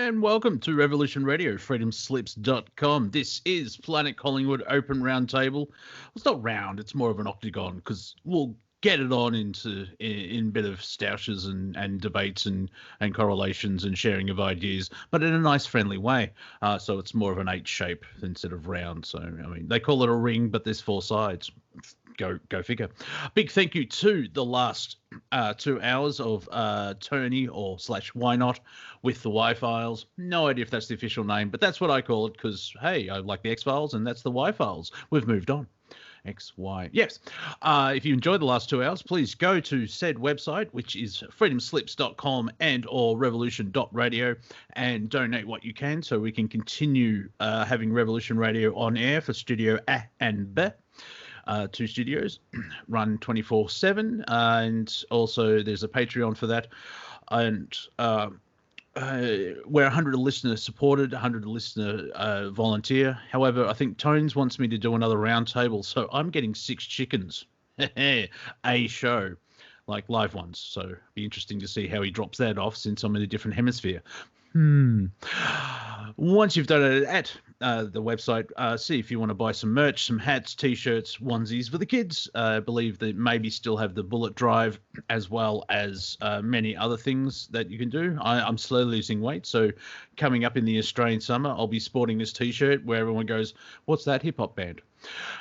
And welcome to Revolution Radio, freedomslips.com. This is Planet Collingwood Open Roundtable. It's not round, it's more of an octagon because we'll get it on into in a bit of stoushes and debates and correlations and sharing of ideas, but in a nice friendly way. So it's more of an H shape instead of round. So, I mean, they call it a ring, but there's four sides. Go figure. Big thank you to the last 2 hours of Tony or / Why Not with the Y-Files. No idea if that's the official name, but that's what I call it because, hey, I like the X-Files and that's the Y-Files. We've moved on. XY. Yes. If you enjoyed the last 2 hours, please go to said website, which is freedomslips.com and or revolution.radio, and donate what you can so we can continue having Revolution Radio on air for Studio A and B. 2 studios run 24/7, and also there's a Patreon for that, and we're 100 listener supported, 100 listener volunteer. However, I think Tones wants me to do another roundtable, so I'm getting 6 chickens a show, like live ones. So it'd be interesting to see how he drops that off since I'm in a different hemisphere. Once you've done it at the website, see if you want to buy some merch, some hats, T-shirts, onesies for the kids. I believe they maybe still have the bullet drive as well as many other things that you can do. I'm slowly losing weight, so coming up in the Australian summer, I'll be sporting this T-shirt where everyone goes, what's that hip-hop band?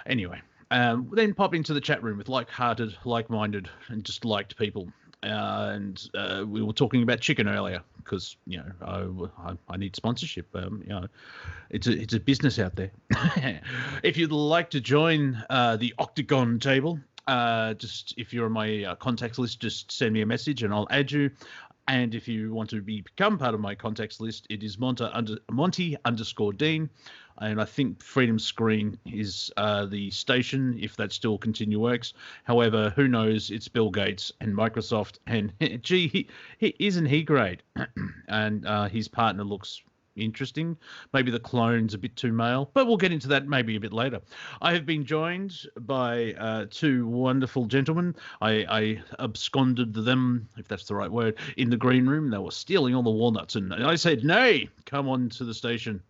Anyway, then pop into the chat room with like-hearted, like-minded, and just liked people. And we were talking about chicken earlier because, you know, I need sponsorship. You know, it's a business out there. If you'd like to join the Octagon table, just if you're on my contacts list, just send me a message and I'll add you. And if you want to become part of my contacts list, it is Monty_Dean. And I think Freedom Screen is the station, if that still works. However, who knows? It's Bill Gates and Microsoft. And gee, isn't he great? And his partner looks interesting. Maybe the clone's a bit too male, but we'll get into that maybe a bit later. I have been joined by 2 wonderful gentlemen. I absconded them, if that's the right word, in the green room. They were stealing all the walnuts, and I said, nay, come on to the station,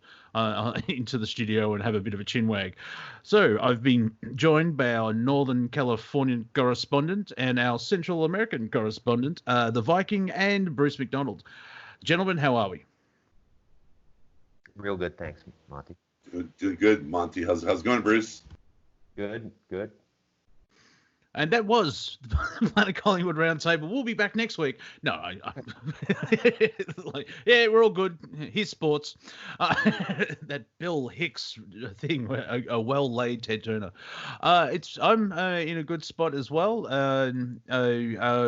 into the studio and have a bit of a chinwag. So I've been joined by our Northern Californian correspondent and our Central American correspondent, the Viking and Bruce MacDonald. Gentlemen, how are we? Real good, thanks, Monty. Good, Monty. How's it going, Bruce? Good. And that was the Planet Collingwood Roundtable. We'll be back next week. No, like, yeah, we're all good. Here's sports. That Bill Hicks thing, a well-laid Ted Turner. I'm in a good spot as well. I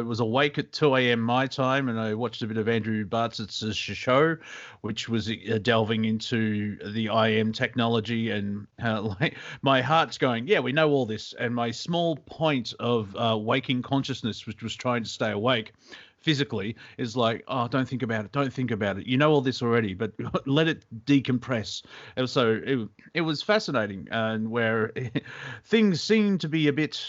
was awake at 2 a.m. my time, and I watched a bit of Andrew Bartzett's show, which was delving into the IM technology, and like my heart's going, yeah, we know all this, and my small point of waking consciousness, which was trying to stay awake physically, is like, oh, don't think about it. You know all this already, but let it decompress. And so it was fascinating, and where things seem to be a bit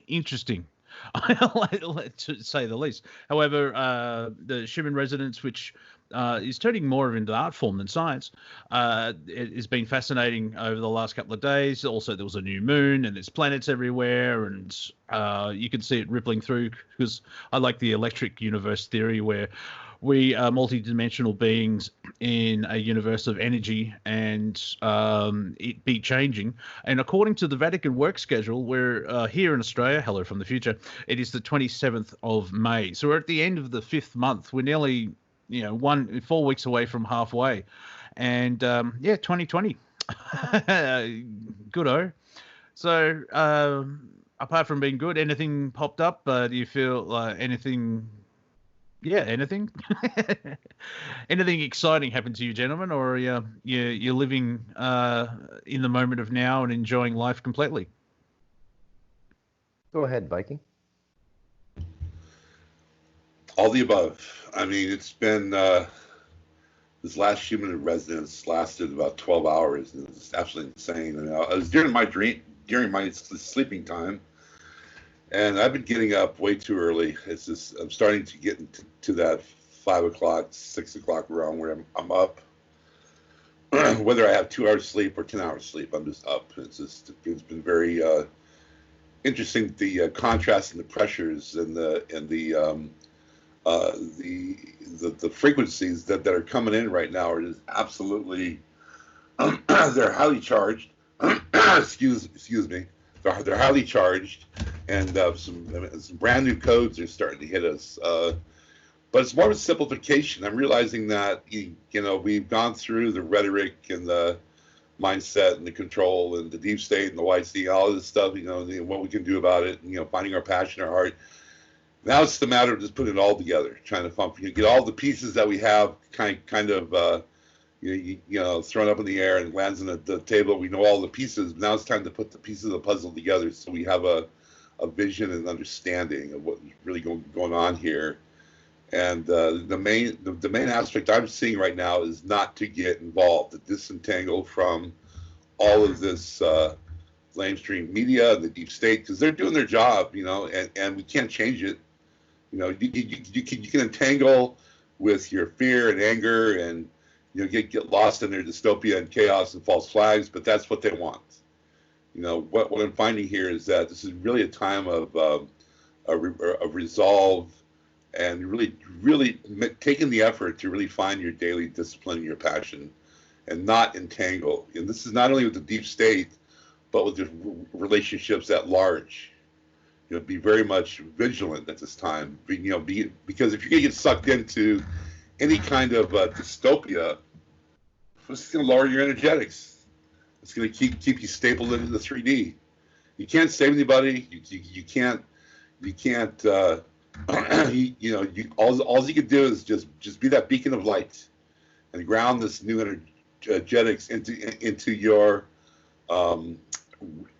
interesting, to say the least. However, the Schumann resonance, which is turning more into art form than science, it has been fascinating over the last couple of days. Also, there was a new moon and there's planets everywhere, and you can see it rippling through, because I like the electric universe theory, where we are multidimensional beings in a universe of energy, and it be changing. And according to the Vatican work schedule, we're here in Australia, hello from the future, it is the 27th of May. So we're at the end of the 5th month. We're nearly, 4 weeks away from halfway. And 2020. Good-o. So apart from being good, anything popped up? Do you feel like anything... Yeah, anything? Anything exciting happened to you, gentlemen, or you're living in the moment of now and enjoying life completely? Go ahead, Viking. All the above. I mean, it's been this last human residence lasted about 12 hours. It was absolutely insane. And it was during my sleeping time. And I've been getting up way too early. It's just, I'm starting to get into that 5 o'clock, 6 o'clock around where I'm up. Whether I have 2 hours sleep or 10 hours sleep, I'm just up. It's been very interesting, the contrast and the pressures and the frequencies that are coming in right now are just absolutely they're highly charged. excuse me. They're highly charged, and some brand new codes are starting to hit us. But it's more of a simplification. I'm realizing that we've gone through the rhetoric and the mindset and the control and the deep state and the white sea, all this stuff. What we can do about it. Finding our passion, our heart. Now it's the matter of just putting it all together, trying to get all the pieces that we have kind of thrown up in the air and lands on the table. We know all the pieces. Now it's time to put the pieces of the puzzle together so we have a vision and understanding of what's really going on here. And the main aspect I'm seeing right now is not to get involved, to disentangle from all of this lamestream media and the deep state, because they're doing their job, and we can't change it. You can entangle with your fear and anger and get lost in their dystopia and chaos and false flags, but that's what they want. What I'm finding here is that this is really a time of resolve and really taking the effort to really find your daily discipline and your passion and not entangle. And this is not only with the deep state, but with the relationships at large. Be very much vigilant at this time. Because if you're going to get sucked into any kind of dystopia, it's going to lower your energetics. It's going to keep you stapled into the 3D. You can't save anybody. You can't. All you can do is just be that beacon of light and ground this new energetics into your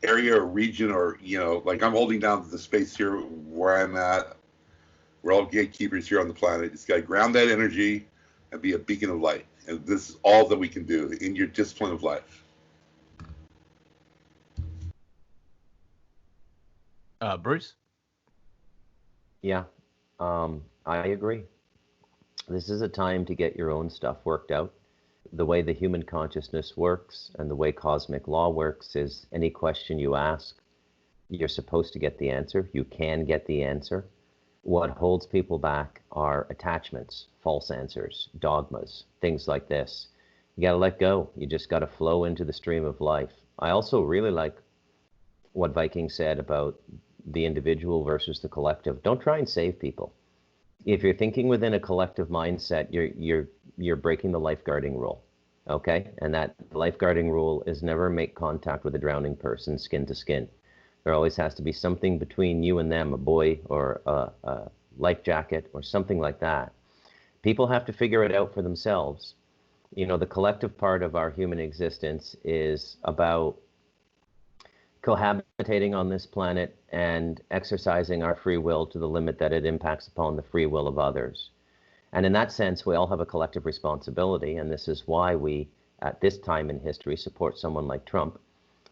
area or region, or like I'm holding down the space here where I'm at. We're all gatekeepers here on the planet. Just got to ground that energy and be a beacon of light. And this is all that we can do in your discipline of life. Bruce? Yeah, I agree. This is a time to get your own stuff worked out. The way the human consciousness works and the way cosmic law works is any question you ask, you're supposed to get the answer. You can get the answer. What holds people back are attachments, false answers, dogmas, things like this. You got to let go. You just got to flow into the stream of life. I also really like what Viking said about the individual versus the collective. Don't try and save people. If you're thinking within a collective mindset, you're breaking the lifeguarding rule, okay? And that lifeguarding rule is never make contact with a drowning person skin to skin. There always has to be something between you and them, a buoy or a life jacket or something like that. People have to figure it out for themselves. The collective part of our human existence is about cohabitating on this planet and exercising our free will to the limit that it impacts upon the free will of others. And in that sense, we all have a collective responsibility, and this is why we, at this time in history, support someone like Trump,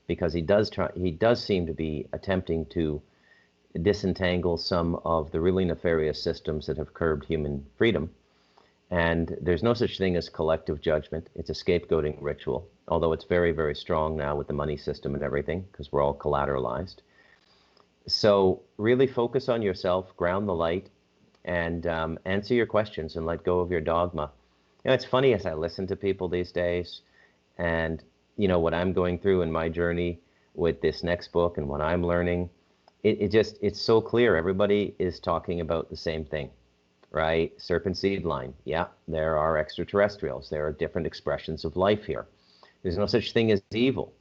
because he does seem to be attempting to disentangle some of the really nefarious systems that have curbed human freedom. And there's no such thing as collective judgment. It's a scapegoating ritual, although it's very, very strong now with the money system and everything, because we're all collateralized. So really focus on yourself, ground the light, and answer your questions and let go of your dogma. It's funny as I listen to people these days, and what I'm going through in my journey with this next book and what I'm learning, it's so clear. Everybody is talking about the same thing. Right? Serpent seed line. Yeah, there are extraterrestrials. There are different expressions of life here. There's no such thing as evil.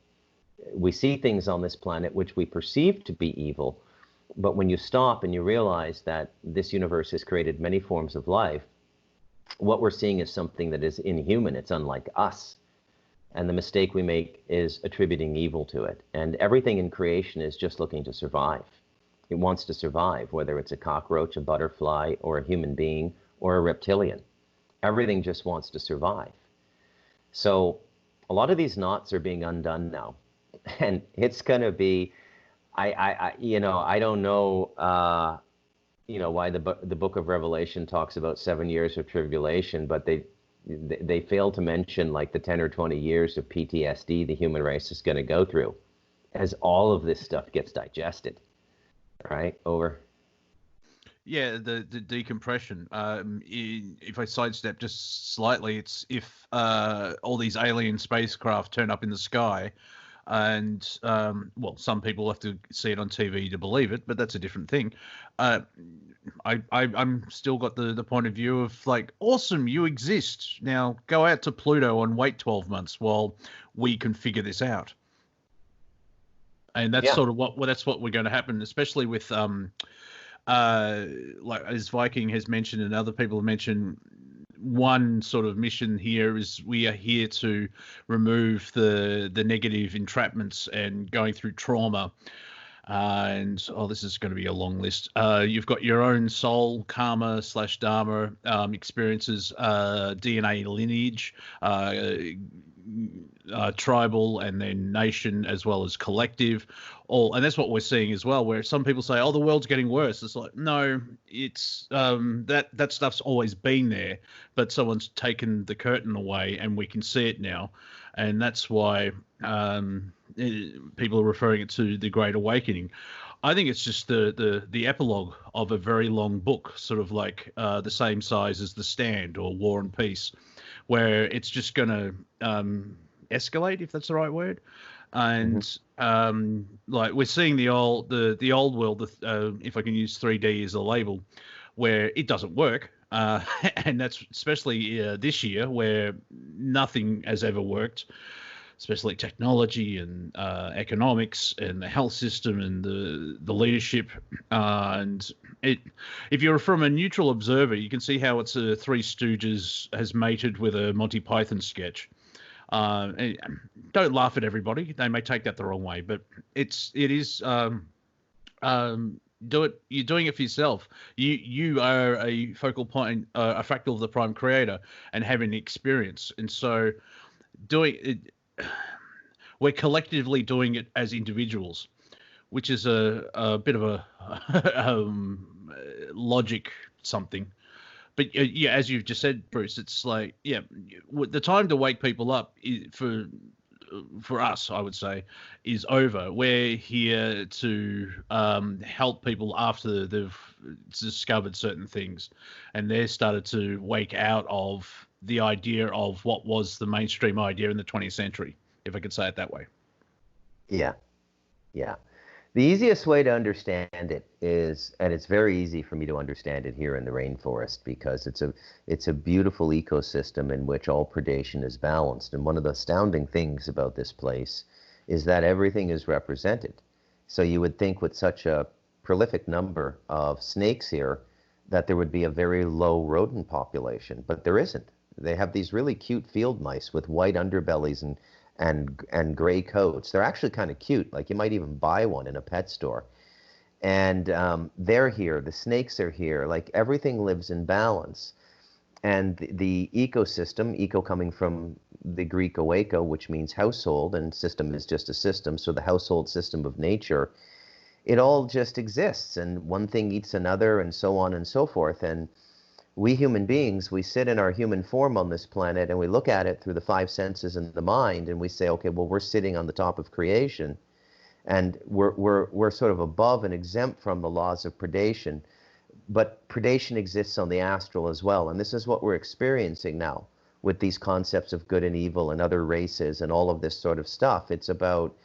We see things on this planet which we perceive to be evil, but when you stop and you realize that this universe has created many forms of life, what we're seeing is something that is inhuman. It's unlike us. And the mistake we make is attributing evil to it. And everything in creation is just looking to survive. It wants to survive, whether it's a cockroach, a butterfly, or a human being, or a reptilian. Everything just wants to survive. So a lot of these knots are being undone now. And it's going to be, I don't know why the book of Revelation talks about 7 years of tribulation, but they fail to mention like the 10 or 20 years of PTSD the human race is going to go through as all of this stuff gets digested. Right? Over. Yeah, the decompression. If I sidestep just slightly, it's if all these alien spacecraft turn up in the sky, and well, some people have to see it on TV to believe it, but that's a different thing. I'm still got the point of view of like, awesome, you exist. Now go out to Pluto and wait 12 months while we can figure this out. And that's sort of what we're going to happen, especially with like as Viking has mentioned and other people have mentioned. One sort of mission here is we are here to remove the negative entrapments and going through trauma. And this is going to be a long list. You've got your own soul, karma / dharma experiences, DNA lineage, tribal, and then nation, as well as collective. And that's what we're seeing as well, where some people say, oh, the world's getting worse. It's like, no, it's that stuff's always been there, but someone's taken the curtain away and we can see it now. And that's why people are referring it to the Great Awakening. I think it's just the epilogue of a very long book, sort of like the same size as The Stand or War and Peace, where it's just going to escalate, if that's the right word. And like we're seeing the old world, if I can use 3D as a label, where it doesn't work. And that's especially this year, where nothing has ever worked, especially technology and economics and the health system and the leadership. And if you're from a neutral observer, you can see how it's a Three Stooges has mated with a Monty Python sketch. Don't laugh at everybody; they may take that the wrong way, but it is. Do it. You're doing it for yourself. You are a focal point, a fractal of the prime creator, and having the experience. And so, doing it, we're collectively doing it as individuals, which is a bit of a logic something. But yeah, as you've just said, Bruce, it's like, yeah, the time to wake people up for us, I would say, is over. We're here to help people after they've discovered certain things, and they started to wake out of the idea of what was the mainstream idea in the 20th century, if I could say it that way. Yeah. The easiest way to understand it is, and it's very easy for me to understand it here in the rainforest, because it's a beautiful ecosystem in which all predation is balanced. And one of the astounding things about this place is that everything is represented. So you would think with such a prolific number of snakes here that there would be a very low rodent population, but there isn't. They have these really cute field mice with white underbellies and gray coats. They're actually kind of cute. Like you might even buy one in a pet store. And they're here. The snakes are here. Like everything lives in balance. And the ecosystem, eco coming from the Greek oeko, which means household, and system is just a system. So the household system of nature, it all just exists. And one thing eats another, and so on and so forth. And we human beings, we sit in our human form on this planet and we look at it through the five senses and the mind, and we say, okay, well, we're sitting on the top of creation, and we're sort of above and exempt from the laws of predation. But predation exists on the astral as well, and this is what we're experiencing now with these concepts of good and evil and other races and all of this sort of stuff. It's about,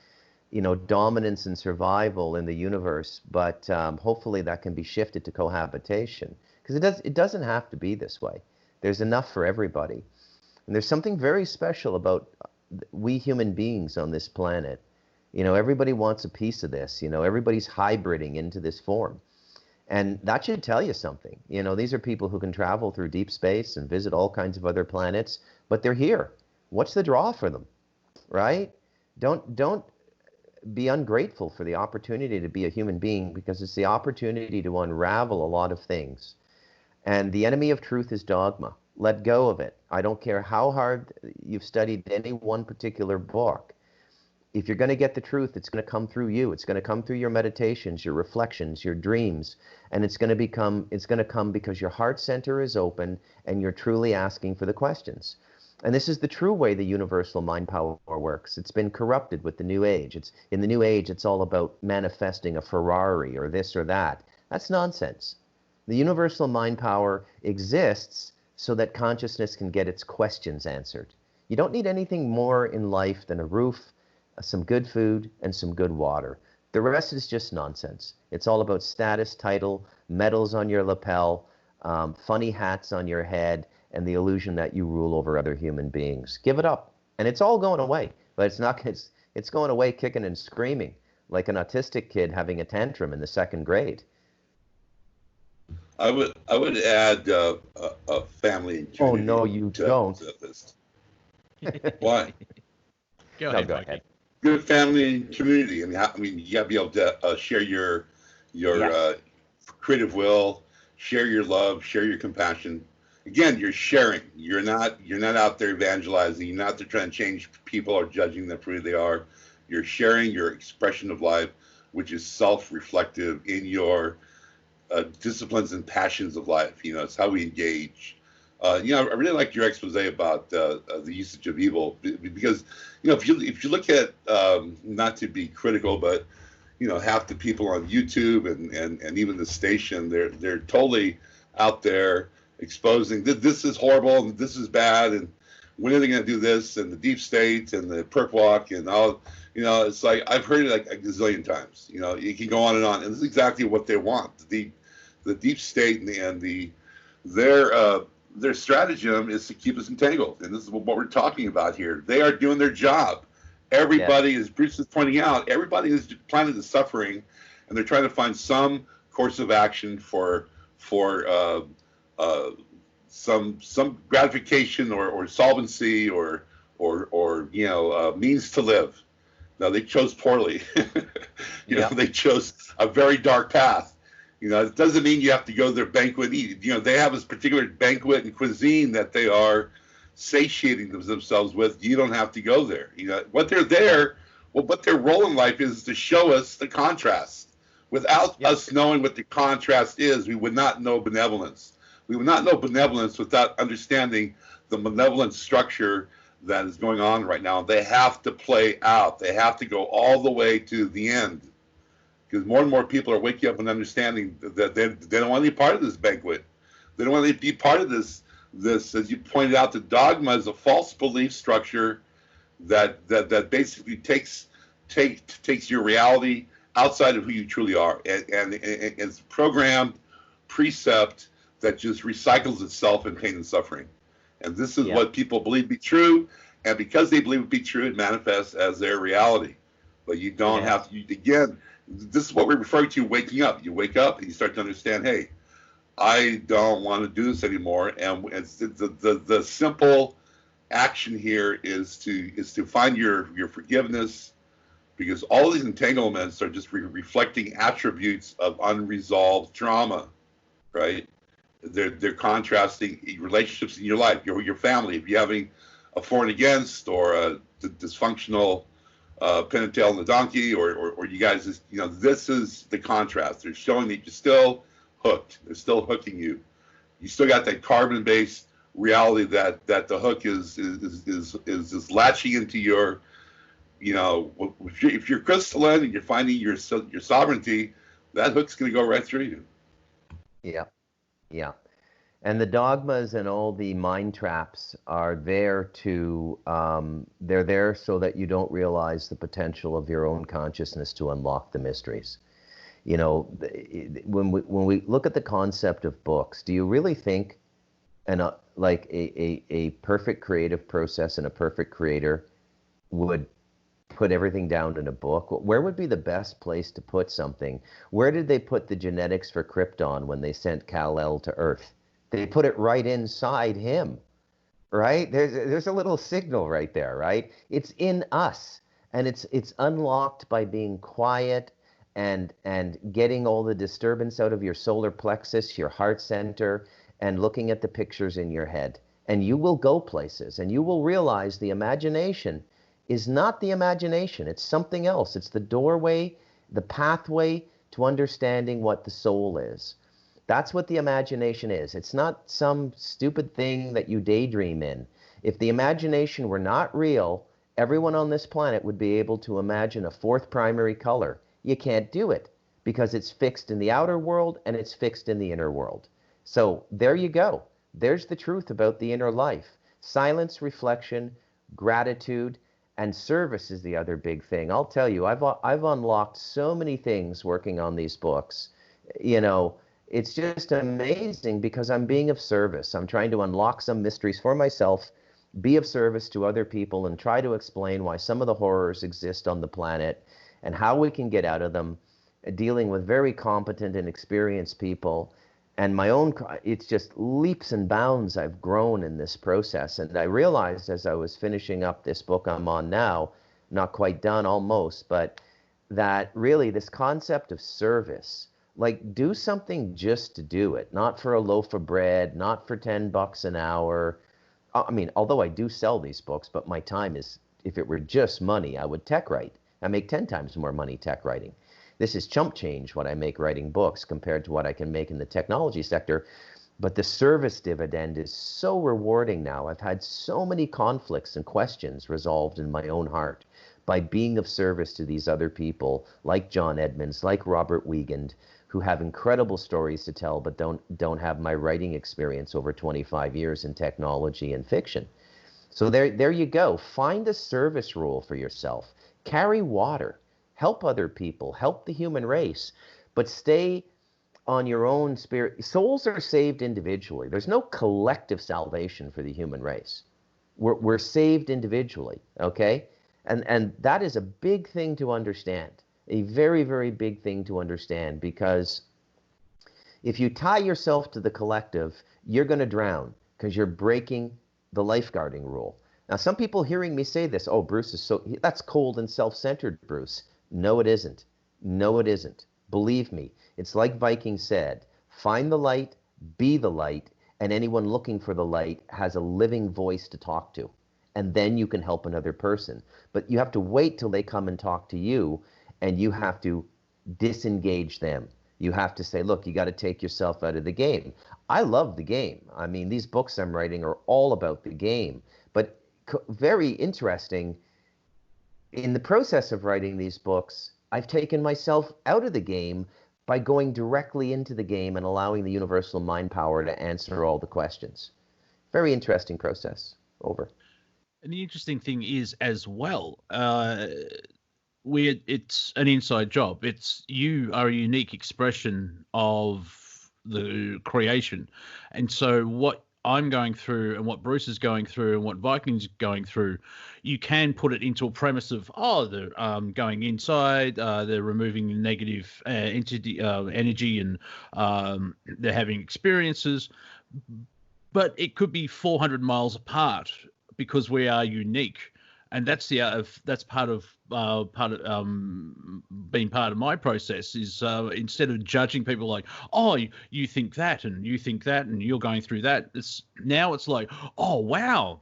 dominance and survival in the universe, but hopefully that can be shifted to cohabitation. Because it doesn't have to be this way. There's enough for everybody. And there's something very special about we human beings on this planet. Everybody wants a piece of this. Everybody's hybriding into this form. And that should tell you something. These are people who can travel through deep space and visit all kinds of other planets, but they're here. What's the draw for them, right? Don't be ungrateful for the opportunity to be a human being, because it's the opportunity to unravel a lot of things. And the enemy of truth is dogma. Let go of it. I don't care how hard you've studied any one particular book. if you're going to get the truth, it's going to come through you. It's going to come through your meditations, your reflections, your dreams, and it's going to come because your heart center is open and you're truly asking for the questions. And this is the true way the universal mind power works. It's been corrupted with the New Age. In the New Age, it's all about manifesting a Ferrari or this or that. That's nonsense. The universal mind power exists so that consciousness can get its questions answered. You don't need anything more in life than a roof, some good food, and some good water. The rest is just nonsense. It's all about status, title, medals on your lapel, funny hats on your head, and the illusion that you rule over other human beings. Give it up. And it's all going away, but it's going away kicking and screaming like an autistic kid having a tantrum in the 2nd grade. I would add a family and community. Oh, no, you don't. Why? Go ahead. Good family and community. I mean, you got to be able to share your creative will, share your love, share your compassion. Again, you're sharing. You're not out there evangelizing. You're not out there trying to change people or judging them for who they are. You're sharing your expression of life, which is self-reflective in your disciplines and passions of life. It's how we engage. I really liked your expose about the usage of evil, because if you look at, not to be critical, but half the people on YouTube and even the station, they're totally out there exposing this is horrible and this is bad and when are they going to do this, and the deep state and the perp walk and all. It's like I've heard it like a gazillion times. You can go on, and this is exactly what they want. The deep state and their stratagem is to keep us entangled, and this is what we're talking about here. They are doing their job. Everybody, as Bruce is pointing out, everybody is planning the suffering, and they're trying to find some course of action for some gratification or solvency or means to live. Now they chose poorly. They chose a very dark path. It doesn't mean you have to go to their banquet and eat. They have this particular banquet and cuisine that they are satiating themselves with. You don't have to go there. What their role in life is to show us the contrast. Without us knowing what the contrast is, we would not know benevolence. We would not know benevolence without understanding the malevolent structure that is going on right now. They have to play out. They have to go all the way to the end. Because more and more people are waking up and understanding that they don't want to be part of this banquet. They don't want to be part of this, as you pointed out, the dogma is a false belief structure that basically takes your reality outside of who you truly are, and it's programmed precept that just recycles itself in pain and suffering. And this is what people believe to be true, and because they believe it to be true, it manifests as their reality. But you don't have to, again, this is what we're referring to, waking up. You wake up and you start to understand, hey, I don't want to do this anymore. And it's the simple action here is to find your forgiveness, because all these entanglements are just reflecting attributes of unresolved trauma, right? They're contrasting relationships in your life, your family. If you're having a for and against, or a dysfunctional pin and tail on the donkey, or you guys just, this is the contrast. They're showing that you're still hooked. They're still hooking you. You still got that carbon-based reality that the hook is latching into your, if you're crystalline and you're finding your sovereignty, that hook's going to go right through you. Yeah. And the dogmas and all the mind traps are there they're there so that you don't realize the potential of your own consciousness to unlock the mysteries. When we look at the concept of books, do you really think like a perfect creative process and a perfect creator would put everything down in a book? Where would be the best place to put something? Where did they put the genetics for Krypton when they sent Kal-El to Earth? They put it right inside him, right? There's a little signal right there, right? It's in us, and it's unlocked by being quiet and getting all the disturbance out of your solar plexus, your heart center, and looking at the pictures in your head. And you will go places, and you will realize the imagination is not the imagination. It's something else. It's the doorway, the pathway to understanding what the soul is. That's what the imagination is. It's not some stupid thing that you daydream in. If the imagination were not real, everyone on this planet would be able to imagine a fourth primary color. You can't do it because it's fixed in the outer world and it's fixed in the inner world. So there you go. There's the truth about the inner life. Silence, reflection, gratitude, and service is the other big thing. I'll tell you, I've unlocked so many things working on these books. You know, it's just amazing because I'm being of service. I'm trying to unlock some mysteries for myself, be of service to other people, and try to explain why some of the horrors exist on the planet and how we can get out of them, dealing with very competent and experienced people. And my own, it's just leaps and bounds I've grown in this process. And I realized as I was finishing up this book I'm on now, not quite done almost, but that really this concept of service, like do something just to do it, not for a loaf of bread, not for $10 an hour. I mean, although I do sell these books, but my time is, if it were just money, I would tech write. I make 10 times more money tech writing. This is chump change what I make writing books compared to what I can make in the technology sector. But the service dividend is so rewarding now. I've had so many conflicts and questions resolved in my own heart by being of service to these other people like John Edmonds, like Robert Wiegand, who have incredible stories to tell but don't have my writing experience over 25 years in technology and fiction. So there you go. Find a service rule for yourself. Carry water. Help other people, help the human race, but stay on your own spirit. Souls are saved individually. There's no collective salvation for the human race. We're saved individually, okay? And that is a big thing to understand, a very, very big thing to understand, because if you tie yourself to the collective, you're going to drown because you're breaking the lifeguarding rule. Now, some people hearing me say this, oh, Bruce is that's cold and self-centered, Bruce. No, it isn't. No, it isn't. Believe me, it's like Viking said, find the light, be the light, and anyone looking for the light has a living voice to talk to. And then you can help another person. But you have to wait till they come and talk to you, and you have to disengage them. You have to say, look, you got to take yourself out of the game. I love the game. I mean, these books I'm writing are all about the game. But very interesting, in the process of writing these books, I've taken myself out of the game by going directly into the game and allowing the universal mind power to answer all the questions. Very interesting process. Over. And the interesting thing is, as well, it's an inside job. You are a unique expression of the creation. And so what I'm going through and what Bruce is going through and what Viking's going through, you can put it into a premise of, oh, they're going inside, they're removing negative energy, and they're having experiences. But it could be 400 miles apart because we are unique. And that's part of being part of my process is instead of judging people like, oh, you think that and you think that and you're going through that. It's like, oh wow,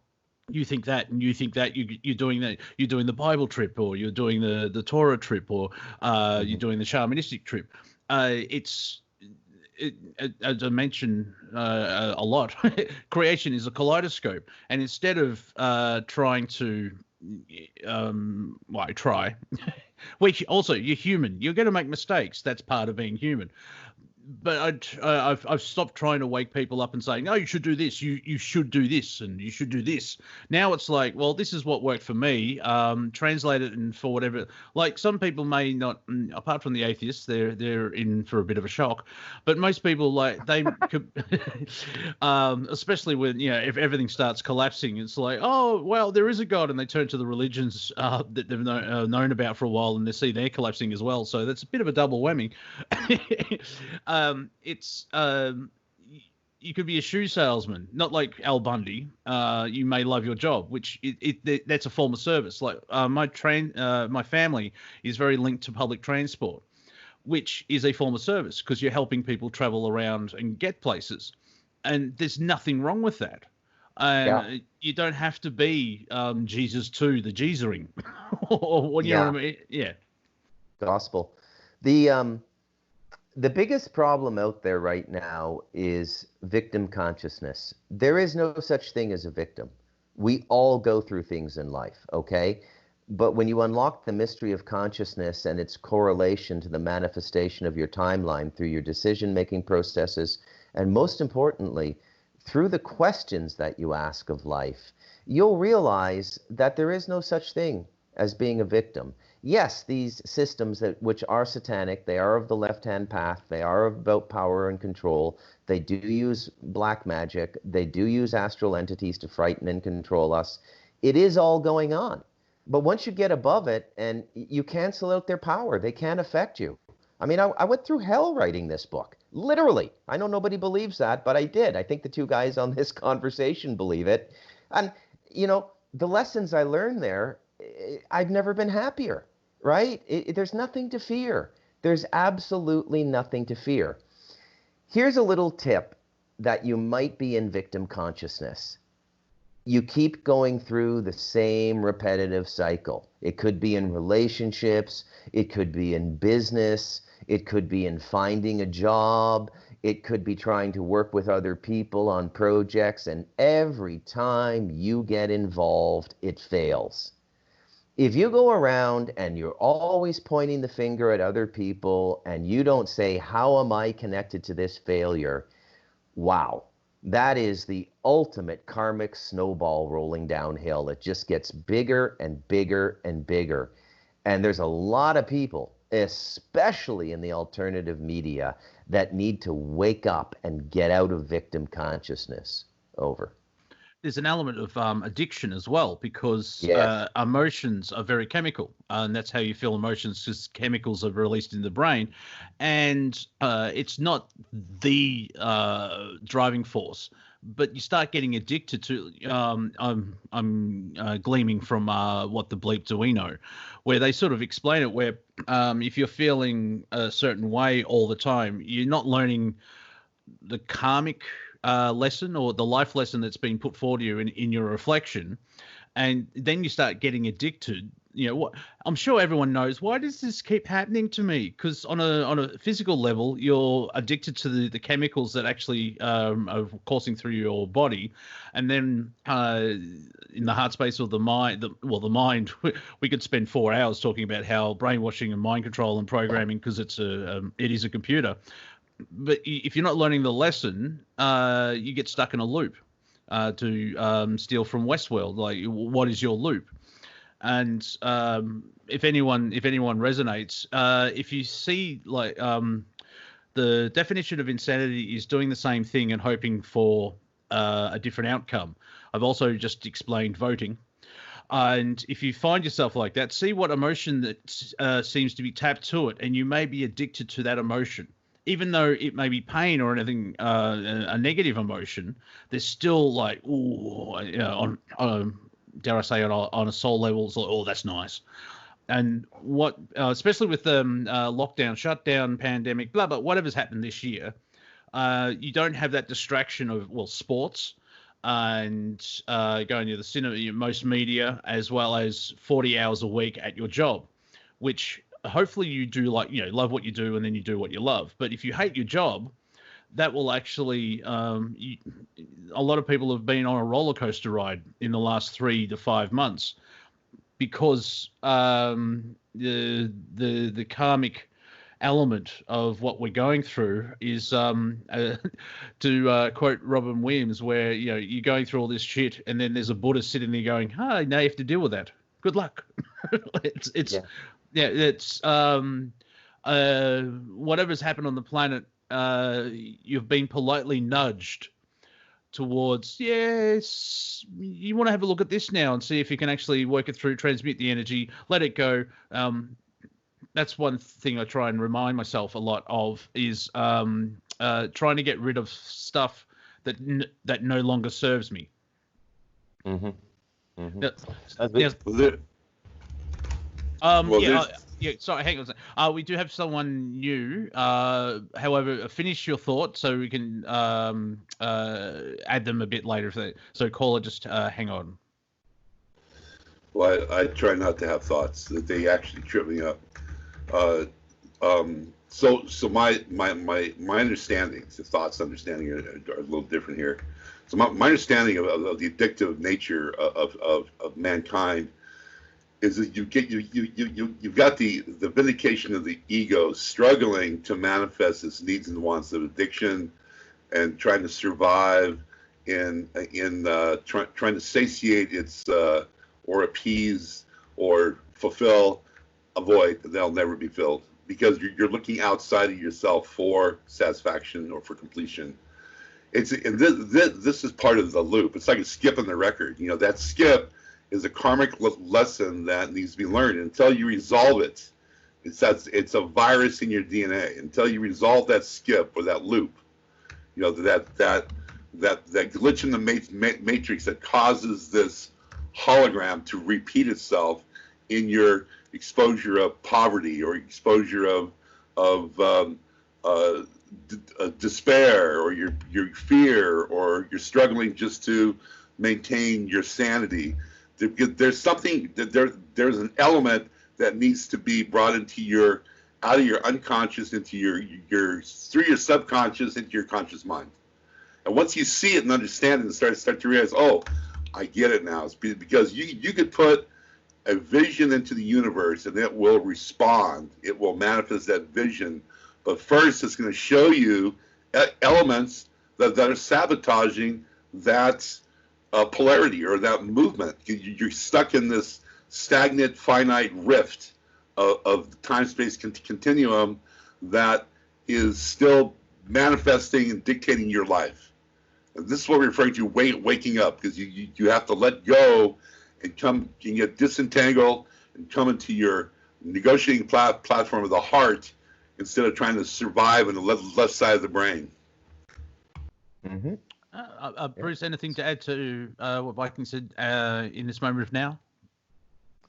you think that and you think that you're doing that. You're doing the Bible trip, or you're doing the Torah trip, or you're doing the shamanistic trip. As I mentioned a lot, creation is a kaleidoscope, and instead of trying to try. You're human. You're going to make mistakes. That's part of being human. But I've stopped trying to wake people up and saying, no, you should do this. You should do this, and you should do this. Now it's like, well, this is what worked for me. Translate it, and for whatever. Like some people may not, apart from the atheists, they're in for a bit of a shock. But most people, like they could, especially when if everything starts collapsing, it's like, oh well, there is a God, and they turn to the religions that they've known about for a while, and they see they're collapsing as well. So that's a bit of a double whammy. You could be a shoe salesman, not like Al Bundy. You may love your job, which that's a form of service. Like my family is very linked to public transport, which is a form of service because you're helping people travel around and get places, and there's nothing wrong with that. And you don't have to be Jesus to the Jeesering, or what you know what I mean? Yeah. Gospel. The biggest problem out there right now is victim consciousness. There is no such thing as a victim. We all go through things in life, okay? But when you unlock the mystery of consciousness and its correlation to the manifestation of your timeline through your decision-making processes, and most importantly, through the questions that you ask of life, you'll realize that there is no such thing as being a victim. Yes, these systems which are satanic, they are of the left-hand path, they are about power and control, they do use black magic, they do use astral entities to frighten and control us. It is all going on. But once you get above it and you cancel out their power, they can't affect you. I mean, I went through hell writing this book, literally. I know nobody believes that, but I did. I think the two guys on this conversation believe it. And, you know, the lessons I learned there, I've never been happier, right? There's nothing to fear. There's absolutely nothing to fear. Here's a little tip that you might be in victim consciousness. You keep going through the same repetitive cycle. It could be in relationships, it could be in business, it could be in finding a job, it could be trying to work with other people on projects, and every time you get involved, it fails. If you go around and you're always pointing the finger at other people and you don't say, how am I connected to this failure? Wow, that is the ultimate karmic snowball rolling downhill. It just gets bigger and bigger and bigger. And there's a lot of people, especially in the alternative media, that need to wake up and get out of victim consciousness. Over. There's an element of addiction as well, because Yes. Emotions are very chemical, and that's how you feel emotions, because chemicals are released in the brain, and it's not the driving force, but you start getting addicted to. I'm gleaming from What the Bleep Do We Know, where they sort of explain it, where if you're feeling a certain way all the time, you're not learning the karmic lesson or the life lesson that's been put forward to you in your reflection, and then you start getting addicted. You know what? I'm sure everyone knows, why does this keep happening to me? Because on a physical level, you're addicted to the chemicals that actually are coursing through your body, and then in the heart space or the mind, the mind, we could spend 4 hours talking about how brainwashing and mind control and programming, because it is a computer. But if you're not learning the lesson, you get stuck in a loop. To steal from Westworld, like, what is your loop? And if anyone resonates, if you see, like, the definition of insanity is doing the same thing and hoping for a different outcome. I've also just explained voting. And if you find yourself like that, see what emotion that seems to be tapped to it, and you may be addicted to that emotion. Even though it may be pain or anything, a negative emotion, there's still, like, ooh, you know, on dare I say, on a soul level, it's like, oh, that's nice. And what, especially with the lockdown, shutdown, pandemic, blah, blah, whatever's happened this year, you don't have that distraction of, well, sports and going to the cinema, most media, as well as 40 hours a week at your job, which hopefully you do, like, you know, love what you do, and then you do what you love. But if you hate your job, that will actually a lot of people have been on a roller coaster ride in the last 3 to 5 months, because the karmic element of what we're going through is to quote Robin Williams, where, you know, you're going through all this shit, and then there's a Buddha sitting there going, "Hi, now you have to deal with that. Good luck." It's whatever's happened on the planet, you've been politely nudged towards, yes, you want to have a look at this now and see if you can actually work it through, transmute the energy, let it go. That's one thing I try and remind myself a lot of, is trying to get rid of stuff that no longer serves me. Mm-hmm. Mm-hmm. Sorry, hang on a second. We do have someone new. However, finish your thought so we can add them a bit later. So caller, just hang on. Well, I try not to have thoughts that they actually trip me up. So my understandings, the thoughts understanding are a little different here. So my understanding of the addictive nature of mankind is that you've got the vindication of the ego struggling to manifest its needs and wants of addiction and trying to survive in trying to satiate its or appease or fulfill a void that they'll never be filled, because you're looking outside of yourself for satisfaction or for completion. And this is part of the loop. It's like a skip in the record. You know, that skip is a karmic lesson that needs to be learned. Until you resolve it, it's a virus in your DNA. Until you resolve that skip or that loop, you know, that glitch in the matrix that causes this hologram to repeat itself in your exposure of poverty or exposure of despair, or your fear, or you're struggling just to maintain your sanity. There's something that there's an element that needs to be brought into out of your unconscious into your through your subconscious into your conscious mind. And once you see it and understand it and start to realize, oh, I get it now. It's because you could put a vision into the universe and it will respond. It will manifest that vision. But first, it's going to show you elements that are sabotaging that polarity or that movement. You're stuck in this stagnant, finite rift of time-space continuum that is still manifesting and dictating your life. And this is what we're referring to waking up, because you have to let go and get disentangled and come into your negotiating platform of the heart instead of trying to survive on the left side of the brain. Mm-hmm. Bruce, anything to add to what Viking said in this moment of now?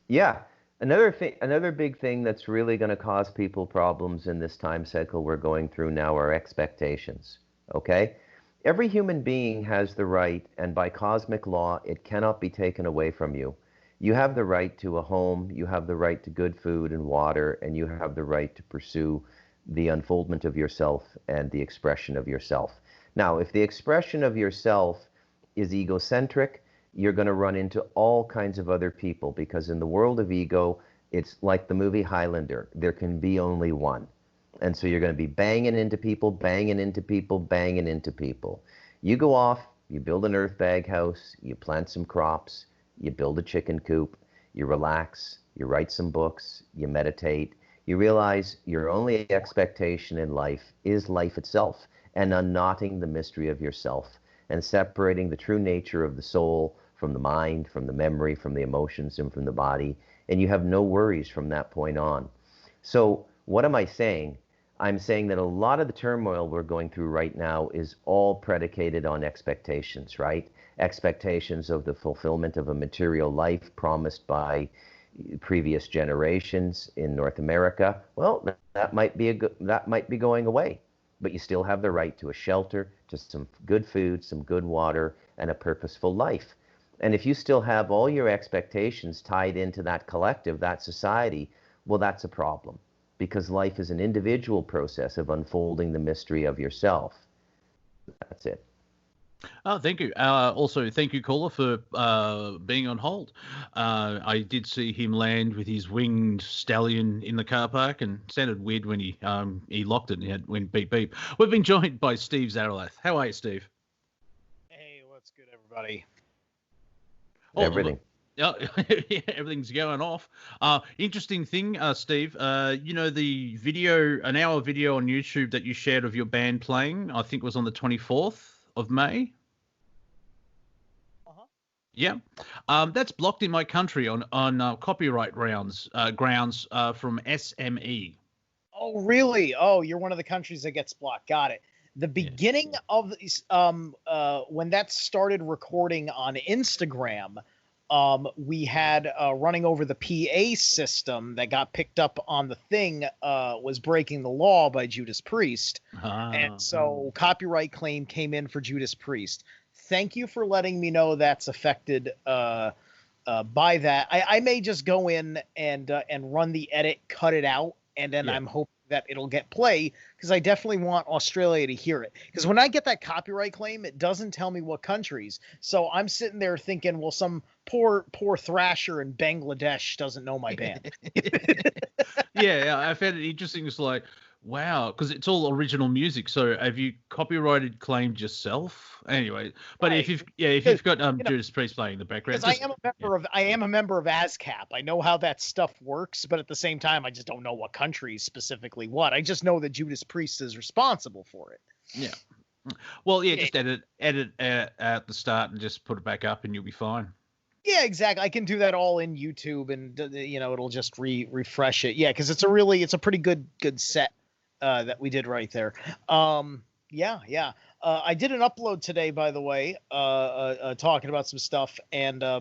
Yeah. Another big thing that's really going to cause people problems in this time cycle we're going through now are expectations. Okay? Every human being has the right, and by cosmic law, it cannot be taken away from you. You have the right to a home, you have the right to good food and water, and you have the right to pursue the unfoldment of yourself and the expression of yourself. Now, if the expression of yourself is egocentric, you're going to run into all kinds of other people, because in the world of ego, it's like the movie Highlander. There can be only one. And so you're going to be banging into people, banging into people, banging into people. You go off, you build an earth bag house, you plant some crops, you build a chicken coop, you relax, you write some books, you meditate. You realize your only expectation in life is life itself, and unknotting the mystery of yourself and separating the true nature of the soul from the mind, from the memory, from the emotions, and from the body. And you have no worries from that point on. So what am I saying? I'm saying that a lot of the turmoil we're going through right now is all predicated on expectations, right? Expectations of the fulfillment of a material life promised by previous generations in North America. Well, that might be going away, but you still have the right to a shelter, to some good food, some good water, and a purposeful life. And if you still have all your expectations tied into that collective, that society, well, that's a problem. Because life is an individual process of unfolding the mystery of yourself. That's it. Oh, thank you. Also, thank you, caller, for being on hold. I did see him land with his winged stallion in the car park, and it sounded weird when he locked it and went beep beep. We've been joined by Steve Zerilath. How are you, Steve? Hey, what's good, everybody? Everything. Yeah, everything's going off. Interesting thing, Steve. You know the video, an hour video on YouTube that you shared of your band playing. I think it was on the 24th of May. Uh-huh. Yeah. That's blocked in my country on copyright grounds from SME. Oh, really? Oh, you're one of the countries that gets blocked. Got it. The beginning of when that started recording on Instagram, we had running over the PA system that got picked up on the thing was breaking the law by Judas Priest. And so copyright claim came in for Judas Priest. Thank you for letting me know that's affected by that. I may just go in and run the edit, cut it out, and then I'm hoping that it'll get play, because I definitely want Australia to hear it. Because when I get that copyright claim, it doesn't tell me what countries. So I'm sitting there thinking, well, some poor thrasher in Bangladesh doesn't know my band. Yeah, I found it interesting. It's like, wow, because it's all original music. So have you copyrighted claimed yourself? Anyway, but Right. if you've got Judas Priest playing in the background, Because I am a member of ASCAP. I know how that stuff works, but at the same time, I just don't know what countries specifically what. I just know that Judas Priest is responsible for it. Yeah. Well, yeah, just edit at the start and just put it back up, and you'll be fine. Yeah, exactly. I can do that all in YouTube, and it'll just refresh it. Yeah, because it's a pretty good set that we did right there. Yeah. I did an upload today, by the way, talking about some stuff, and I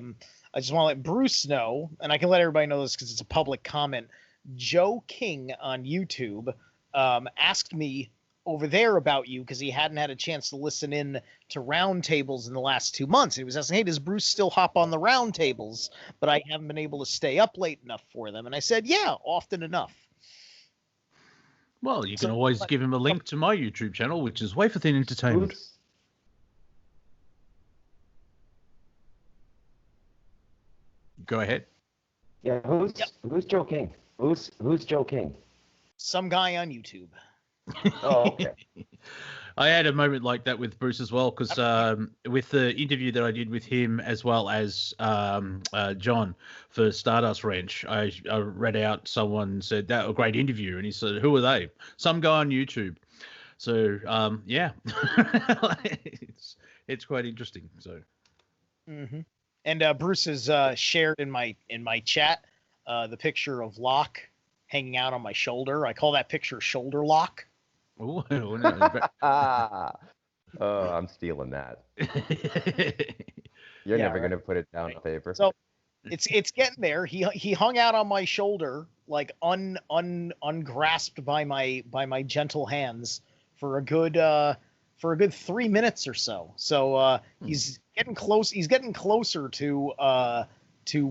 just want to let Bruce know, and I can let everybody know this because it's a public comment. Joe King on YouTube asked me over there about you because he hadn't had a chance to listen in to roundtables in the last 2 months. He was asking, hey, does Bruce still hop on the roundtables? But I haven't been able to stay up late enough for them. And I said, yeah, often enough. Well, you can always give him a link to my YouTube channel, which is Wafer Thin Entertainment. Who's, Go ahead. yeah, who's Joe King? Who's Joe King? Some guy on YouTube. Oh, okay. I had a moment like that with Bruce as well, because with the interview that I did with him, as well as John for Stardust Ranch, I read out, someone said that a great interview, and he said, who are they? Some guy on YouTube. So yeah, it's quite interesting. So. Mm-hmm. And Bruce has shared in my chat the picture of Locke hanging out on my shoulder. I call that picture shoulder lock. Ooh, I'm stealing that. You're never going to put it down on paper. So it's getting there. He hung out on my shoulder, like ungrasped by my gentle hands for a good 3 minutes or so. So he's getting close. He's getting closer to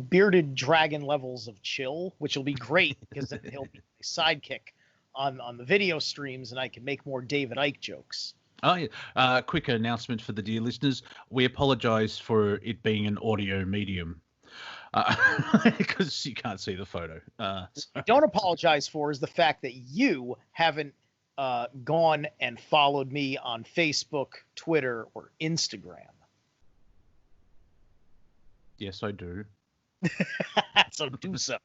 bearded dragon levels of chill, which will be great because then he'll be my sidekick on the video streams, and I can make more David Icke jokes. Oh, yeah. Quick announcement for the dear listeners. We apologize for it being an audio medium because you can't see the photo. Don't apologize for is the fact that you haven't gone and followed me on Facebook, Twitter, or Instagram. Yes, I do. So do so.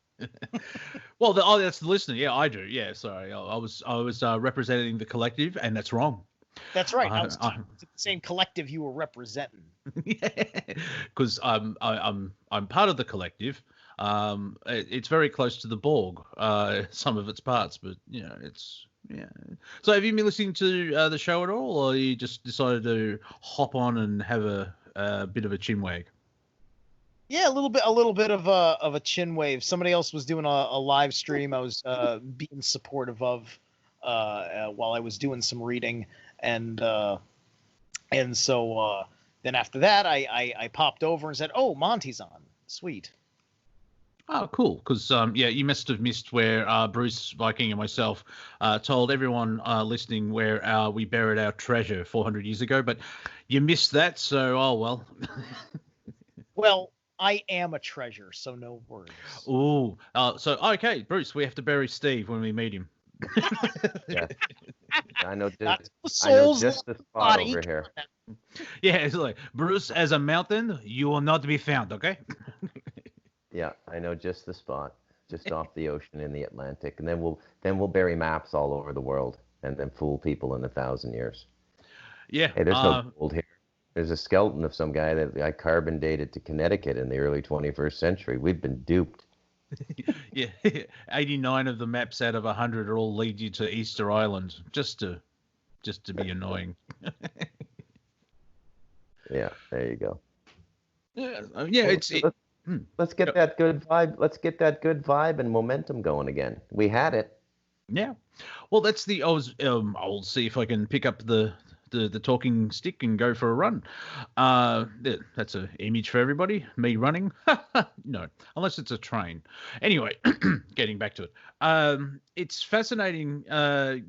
Well, that's the listener. Yeah, I do. Yeah, sorry. I was representing the collective, and that's wrong. That's right. I was the same collective you were representing. Yeah, because I'm part of the collective. It's very close to the Borg, some of its parts, but it's yeah. So have you been listening to the show at all, or you just decided to hop on and have a bit of a chinwag? Yeah, a little bit of a chin wave. Somebody else was doing a live stream. I was being supportive of while I was doing some reading, and so then after that, I popped over and said, "Oh, Monty's on. Sweet." Oh, cool. Because yeah, you must have missed where Bruce, Viking, and myself told everyone listening where we buried our treasure 400 years ago, but you missed that. So oh well. Well. I am a treasure, so no worries. Ooh, so okay, Bruce, we have to bury Steve when we meet him. Yeah, I know just the spot over here. Yeah, it's like Bruce, as a mountain, you will not be found. Okay. Yeah, I know just the spot, just off the ocean in the Atlantic, and then we'll bury maps all over the world, and then fool people in 1,000 years. Yeah. Hey, there's no gold here. There's a skeleton of some guy that I carbon dated to Connecticut in the early 21st century. We've been duped. Yeah, 89 of the maps out of 100 are all lead you to Easter Island, just to be annoying. Yeah, there you go. Yeah, Let's get that good vibe. Let's get that good vibe and momentum going again. We had it. Yeah. Well, that's the. I'll see if I can pick up the talking stick and go for a run. That's an image for everybody. Me running? No, unless it's a train. Anyway, getting back to it. It's fascinating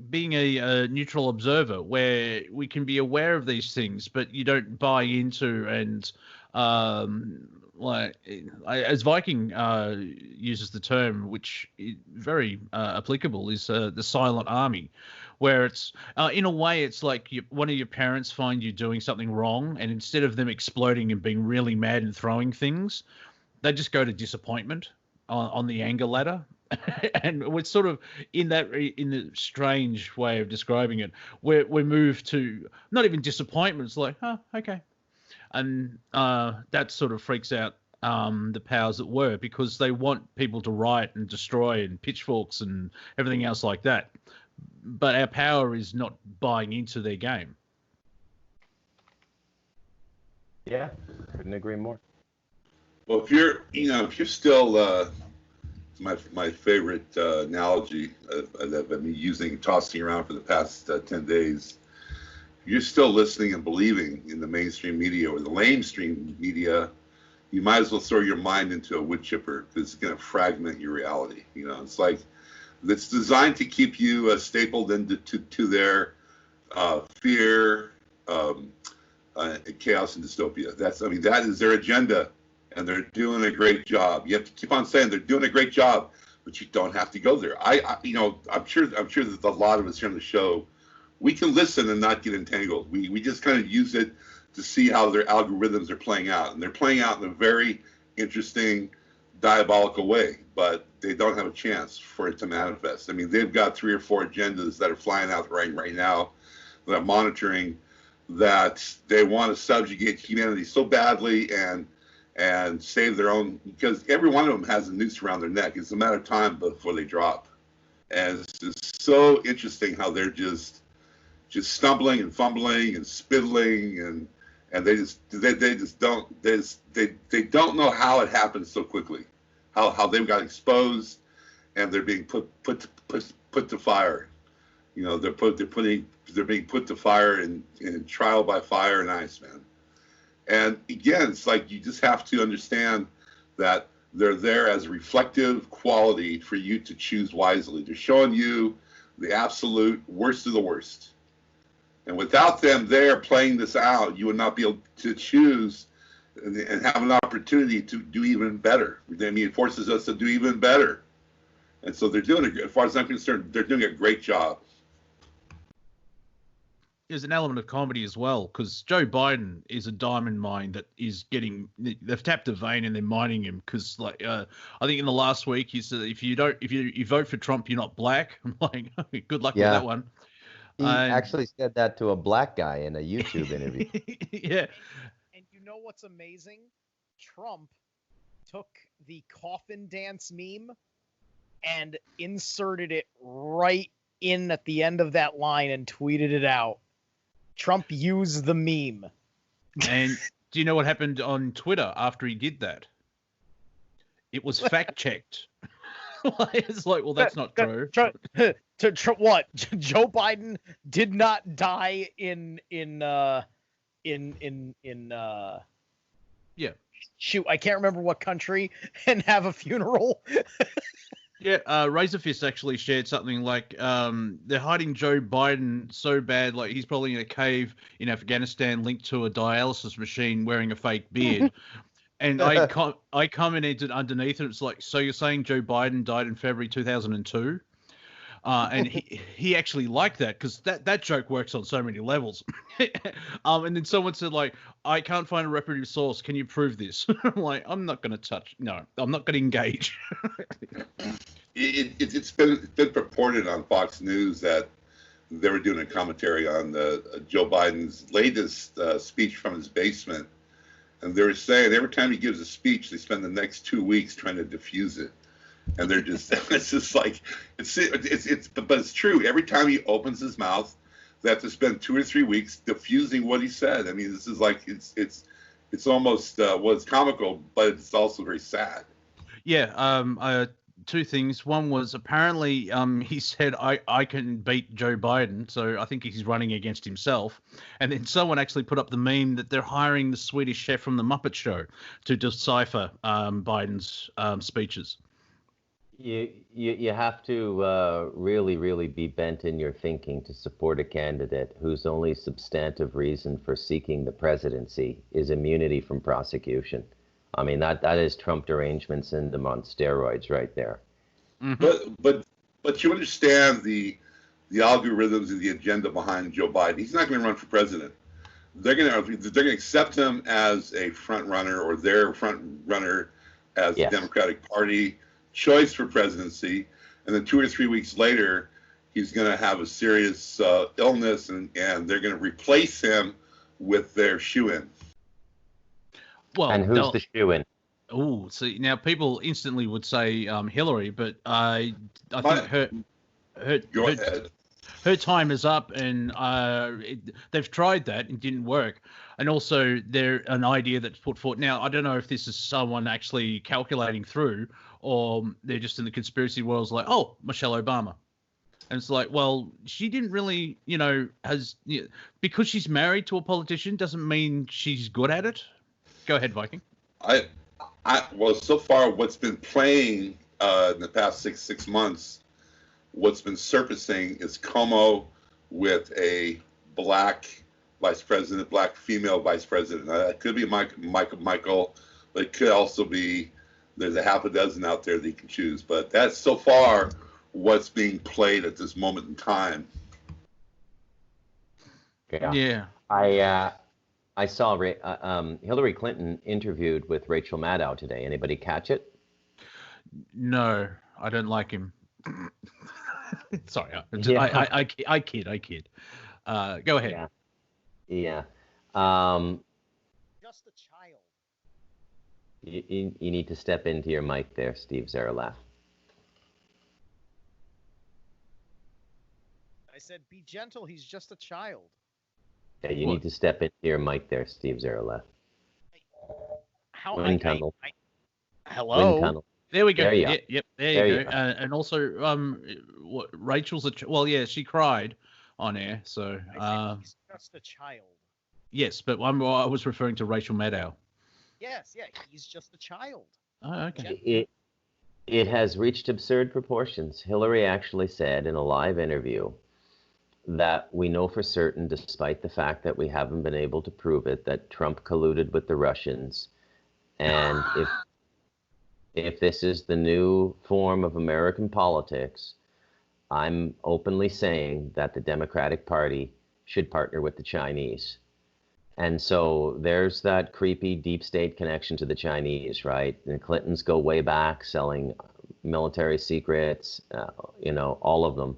being a neutral observer where we can be aware of these things, but you don't buy into and as Viking uses the term, which is very applicable, is the silent army, where it's in a way it's like one of your parents find you doing something wrong, and instead of them exploding and being really mad and throwing things, they just go to disappointment on the anger ladder. And we're sort of in the strange way of describing it, where we move to not even disappointment. It's like, oh, okay. And that sort of freaks out the powers that were, because they want people to riot and destroy and pitchforks and everything else like that. But our power is not buying into their game. Yeah, couldn't agree more. Well, if you're still my favorite analogy that I've been using, tossing around for the past 10 days. You're still listening and believing in the mainstream media or the lamestream media, you might as well throw your mind into a wood chipper, because it's going to fragment your reality. It's like it's designed to keep you stapled to their fear, chaos, and dystopia. That is their agenda, and they're doing a great job. You have to keep on saying they're doing a great job, but you don't have to go there. I'm sure that a lot of us here on the show, we can listen and not get entangled. We just kind of use it to see how their algorithms are playing out. And they're playing out in a very interesting, diabolical way, but they don't have a chance for it to manifest. They've got 3 or 4 agendas that are flying out right now that I'm monitoring, that they want to subjugate humanity so badly and save their own, because every one of them has a noose around their neck. It's a matter of time before they drop. And it's just so interesting how they're just stumbling and fumbling and spittling, and they don't know how it happened so quickly, how they got exposed, and they're being put to fire. They're being put to fire in trial by fire and ice, man. And again, it's like you just have to understand that they're there as a reflective quality for you to choose wisely. They're showing you the absolute worst of the worst. And without them there playing this out, you would not be able to choose and have an opportunity to do even better. It forces us to do even better. And so they're doing it, as far as I'm concerned, they're doing a great job. There's an element of comedy as well, because Joe Biden is a diamond mine that is they've tapped a vein and they're mining him, because I think in the last week he said, if you vote for Trump, you're not black. I'm like, good luck with that one. He actually said that to a black guy in a YouTube interview. Yeah. And you know what's amazing? Trump took the coffin dance meme and inserted it right in at the end of that line and tweeted it out. Trump used the meme. And do you know what happened on Twitter after he did that? It was fact-checked. It's like, well, that's not true. What? Joe Biden did not die in yeah. Shoot, I can't remember what country, and have a funeral. Yeah, Razorfist actually shared something like they're hiding Joe Biden so bad, like he's probably in a cave in Afghanistan linked to a dialysis machine wearing a fake beard. And I commented underneath it, it's like, so you're saying Joe Biden died in February 2002? And he actually liked that, because that joke works on so many levels. And then someone said, like, I can't find a reputable source. Can you prove this? I'm like, I'm not going to I'm not going to engage. It's been purported on Fox News that they were doing a commentary on Joe Biden's latest speech from his basement. And they were saying every time he gives a speech, they spend the next 2 weeks trying to diffuse it. And they're just, it's just like, but it's true. Every time he opens his mouth, they have to spend 2 or 3 weeks diffusing what he said. This is like, it's it's almost it's comical, but it's also very sad. Yeah. Two things. One was apparently he said I can beat Joe Biden, so I think he's running against himself. And then someone actually put up the meme that they're hiring the Swedish chef from the Muppet Show to decipher Biden's speeches. You have to really be bent in your thinking to support a candidate whose only substantive reason for seeking the presidency is immunity from prosecution. I mean, that is Trump derangement syndrome on steroids right there. Mm-hmm. But you understand the algorithms and the agenda behind Joe Biden. He's not going to run for president. They're going to accept him as a front runner, or their front runner as the Democratic Party choice for presidency, and then 2 or 3 weeks later, he's going to have a serious illness, and they're going to replace him with their shoe-in. Well, and who's the shoe-in? Oh, see, now people instantly would say Hillary, but I think her time is up, and they've tried that and didn't work. And also, an idea that's put forward. Now, I don't know if this is someone actually calculating through, or they're just in the conspiracy world, it's like, oh, Michelle Obama. And it's like, well, she didn't really, because she's married to a politician doesn't mean she's good at it. Go ahead, Viking. Well, so far, what's been playing in the past six months, what's been surfacing is Como with a black vice president, black female vice president. It could be Michael, but it could also be, there's a half a dozen out there that you can choose. But that's so far what's being played at this moment in time. Yeah. I saw Hillary Clinton interviewed with Rachel Maddow today. Anybody catch it? No, I don't like him. Sorry, I kid. Go ahead. Yeah. Just a child. You need to step into your mic there, Steve Zerilath. I said, be gentle. He's just a child. Yeah, you need to step into your mic there, Steve Zerilath. Wind tunnel. Hello. Wind tunnel. There we go. There you Yep. There you go. And also, Rachel's she cried on air. So he's just a child. Yes, but I was referring to Rachel Maddow. Yes, he's just a child. Oh, okay. It has reached absurd proportions. Hillary actually said in a live interview that we know for certain, despite the fact that we haven't been able to prove it, that Trump colluded with the Russians. And if this is the new form of American politics, I'm openly saying that the Democratic Party should partner with the Chinese. And so there's that creepy deep state connection to the Chinese, right? And the Clintons go way back, selling military secrets, all of them.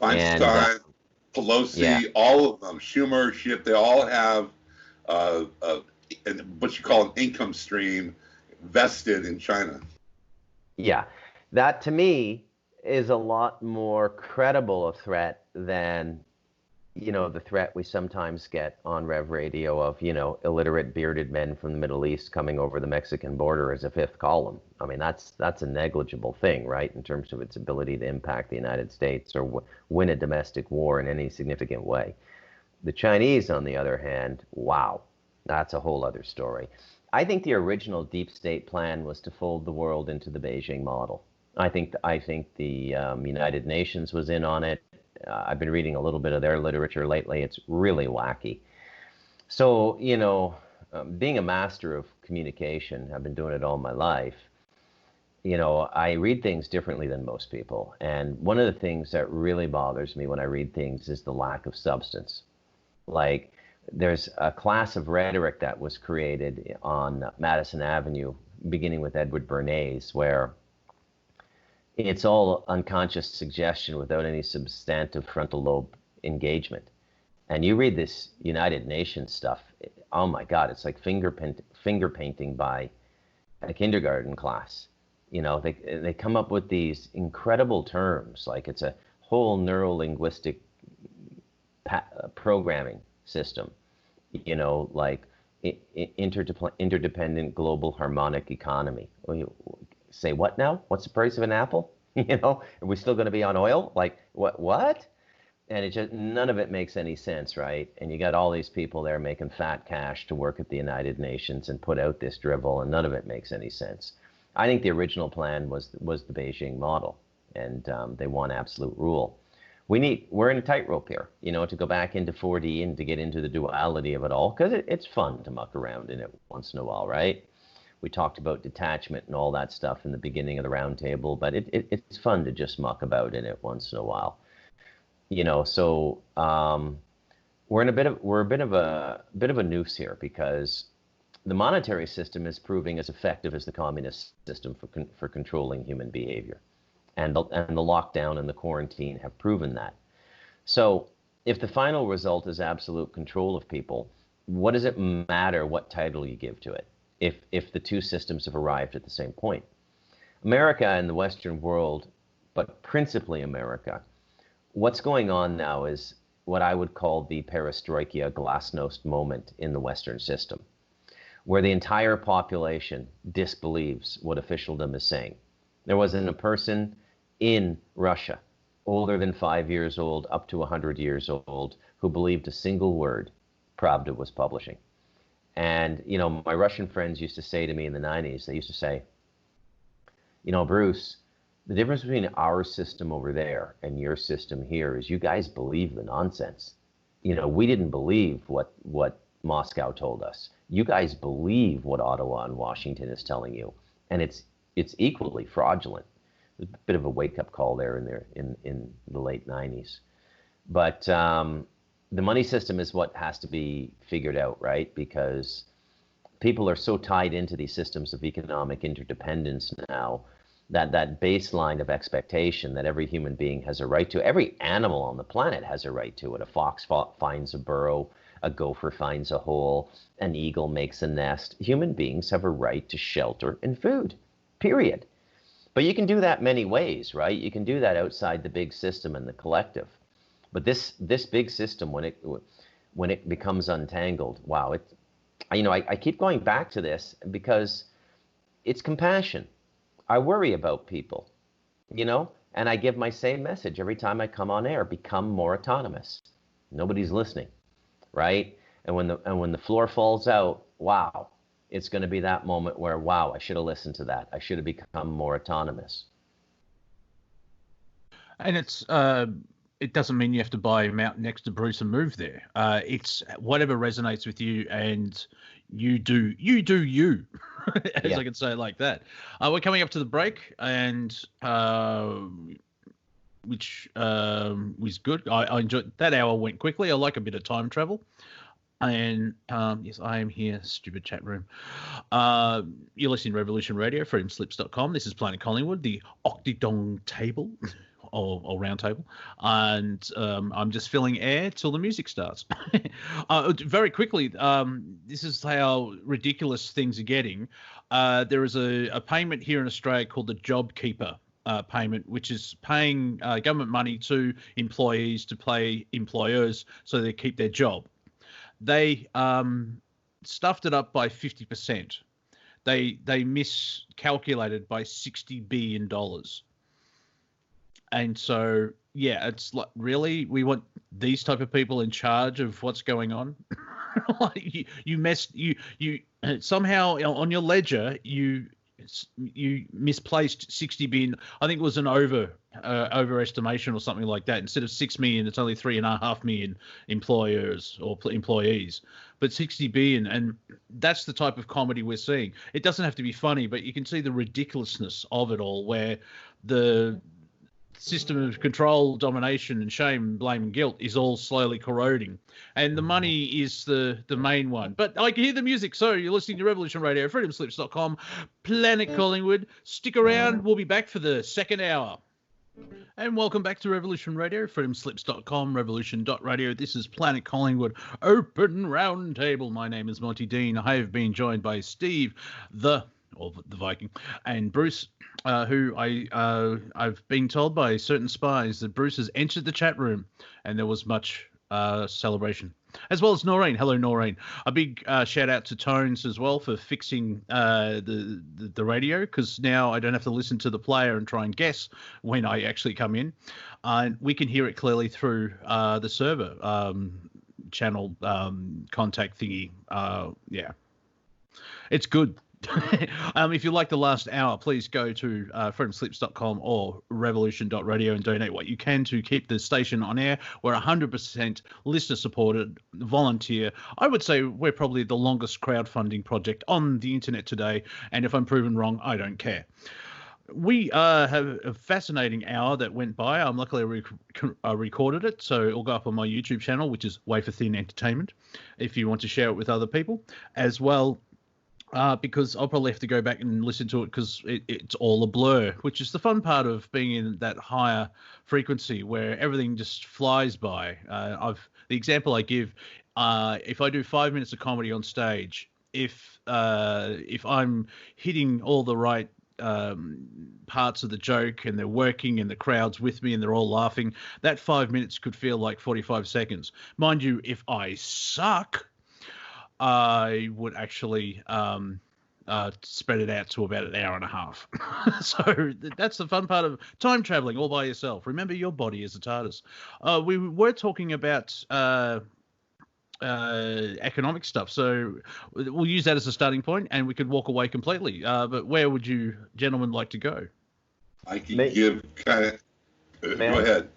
Feinstein, Pelosi, all of them, Schumer, they all have what you call an income stream vested in China. Yeah, that to me is a lot more credible a threat than the threat we sometimes get on Rev Radio of, illiterate bearded men from the Middle East coming over the Mexican border as a fifth column. I mean, that's a negligible thing, right, in terms of its ability to impact the United States or win a domestic war in any significant way. The Chinese, on the other hand, wow, that's a whole other story. I think the original deep state plan was to fold the world into the Beijing model. I think the United Nations was in on it. I've been reading a little bit of their literature lately. It's really wacky. So, being a master of communication, I've been doing it all my life. I read things differently than most people. And one of the things that really bothers me when I read things is the lack of substance. Like, there's a class of rhetoric that was created on Madison Avenue, beginning with Edward Bernays, where it's all unconscious suggestion without any substantive frontal lobe engagement. And you read this United Nations stuff, oh my God, it's like finger painting by a kindergarten class. They come up with these incredible terms, like it's a whole neuro-linguistic programming system, like interdependent global harmonic economy. Well, you say what now? What's the price of an apple? Are we still going to be on oil? Like what? And it just, none of it makes any sense, right? And you got all these people there making fat cash to work at the United Nations and put out this drivel, and none of it makes any sense. I think the original plan was the Beijing model, and they want absolute rule. We're in a tightrope here, to go back into 4D and to get into the duality of it all, because it's fun to muck around in it once in a while, right? We talked about detachment and all that stuff in the beginning of the roundtable, but it's fun to just muck about in it once in a while. So we're a bit of a noose here, because the monetary system is proving as effective as the communist system for controlling human behavior, and the lockdown and the quarantine have proven that. So if the final result is absolute control of people, what does it matter what title you give to it if the two systems have arrived at the same point? America and the Western world, but principally America, what's going on now is what I would call the perestroika glasnost moment in the Western system, where the entire population disbelieves what officialdom is saying. There wasn't a person in Russia, older than 5 years old, up to 100 years old, who believed a single word Pravda was publishing. And, my Russian friends used to say to me in the 90s, they used to say, Bruce, the difference between our system over there and your system here is you guys believe the nonsense. We didn't believe what Moscow told us. You guys believe what Ottawa and Washington is telling you, and it's equally fraudulent. There's a bit of a wake-up call there in the late 90s. But the money system is what has to be figured out, right? Because people are so tied into these systems of economic interdependence now that baseline of expectation that every human being has a right to, every animal on the planet has a right to it. A fox finds a burrow, a gopher finds a hole, an eagle makes a nest. Human beings have a right to shelter and food, period. But you can do that many ways, right? You can do that outside the big system and the collective. But this big system, when it becomes untangled, wow! I keep going back to this because it's compassion. I worry about people, and I give my same message every time I come on air: become more autonomous. Nobody's listening, right? And when the floor falls out, wow, it's going to be that moment where, wow, I should have listened to that. I should have become more autonomous. And it doesn't mean you have to buy a mountain next to Bruce and move there. It's whatever resonates with you, and you do you, as I can say it like that. We're coming up to the break, and which was good. I enjoyed that. Hour went quickly. I like a bit of time travel. And yes, I am here, stupid chat room. You're listening to Revolution Radio, freedomslips.com. This is Planet Collingwood, the Octidong table. Or round table, and I'm just filling air till the music starts. Very quickly, this is how ridiculous things are getting. There is a payment here in Australia called the JobKeeper payment, which is paying government money to employees to pay employers so they keep their job. They stuffed it up by 50%. They miscalculated by $60 billion. And so, yeah, it's like, really, we want these type of people in charge of what's going on? Like you somehow on your ledger, you misplaced 60 billion. I think it was an overestimation or something like that. Instead of 6 million, it's only 3.5 million employers or employees, but 60 billion. And that's the type of comedy we're seeing. It doesn't have to be funny, but you can see the ridiculousness of it all, where the system of control, domination, and shame, blame, and guilt is all slowly corroding, and the money is the main one. But I can hear the music, so you're listening to Revolution Radio, freedomslips.com, Planet Collingwood. Stick around, we'll be back for the second hour. And welcome back to Revolution Radio, freedomslips.com, revolution.radio. This is Planet Collingwood, Open Roundtable. My name is Monty Dean. I have been joined by Steve, the Viking, and Bruce, who I've been told by certain spies that Bruce has entered the chat room, and there was much celebration, as well as Noreen. Hello, Noreen. A big shout out to Tones as well for fixing the radio, because now I don't have to listen to the player and try and guess when I actually come in. We can hear it clearly through the server channel contact thingy. Yeah, it's good. If you like the last hour, please go to freedomslips.com or revolution.radio and donate what you can to keep the station on air. We're 100% listener supported, volunteer. I would say we're probably the longest crowdfunding project on the internet today, and if I'm proven wrong, I don't care. We have a fascinating hour that went by. Luckily I recorded it, so it'll go up on my YouTube channel, which is Wafer Thin Entertainment, if you want to share it with other people as well. Because I'll probably have to go back and listen to it, because it's all a blur, which is the fun part of being in that higher frequency where everything just flies by. The example I give, if I do 5 minutes of comedy on stage, if I'm hitting all the right parts of the joke and they're working and the crowd's with me and they're all laughing, that 5 minutes could feel like 45 seconds. Mind you, if I suck, I would actually spread it out to about an hour and a half. So that's the fun part of time traveling all by yourself. Remember, your body is a TARDIS. We were talking about economic stuff, so we'll use that as a starting point, and we could walk away completely. But where would you gentlemen like to go? I can give kind of. Go ahead.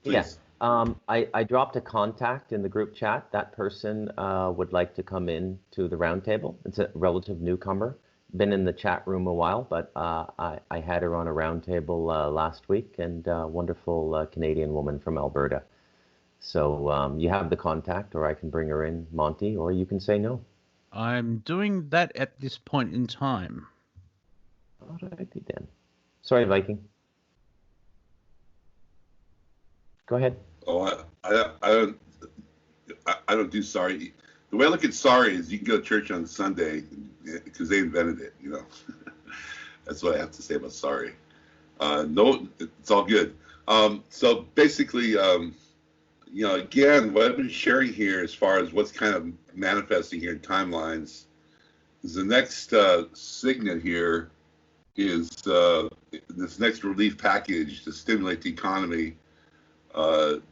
Please. Yes. I dropped a contact in the group chat. That person would like to come in to the roundtable. It's a relative newcomer. Been in the chat room a while, but I had her on a roundtable last week, and a wonderful Canadian woman from Alberta. So you have the contact, or I can bring her in, Monty, or you can say no. I'm doing that at this point in time. All righty then. Sorry, Viking. Go ahead. Oh, I don't do sorry. The way I look at sorry is you can go to church on Sunday because they invented it. You know, that's what I have to say about sorry. No, it's all good. So basically, again, what I've been sharing here as far as what's kind of manifesting here in timelines is the next signet here is this next relief package to stimulate the economy.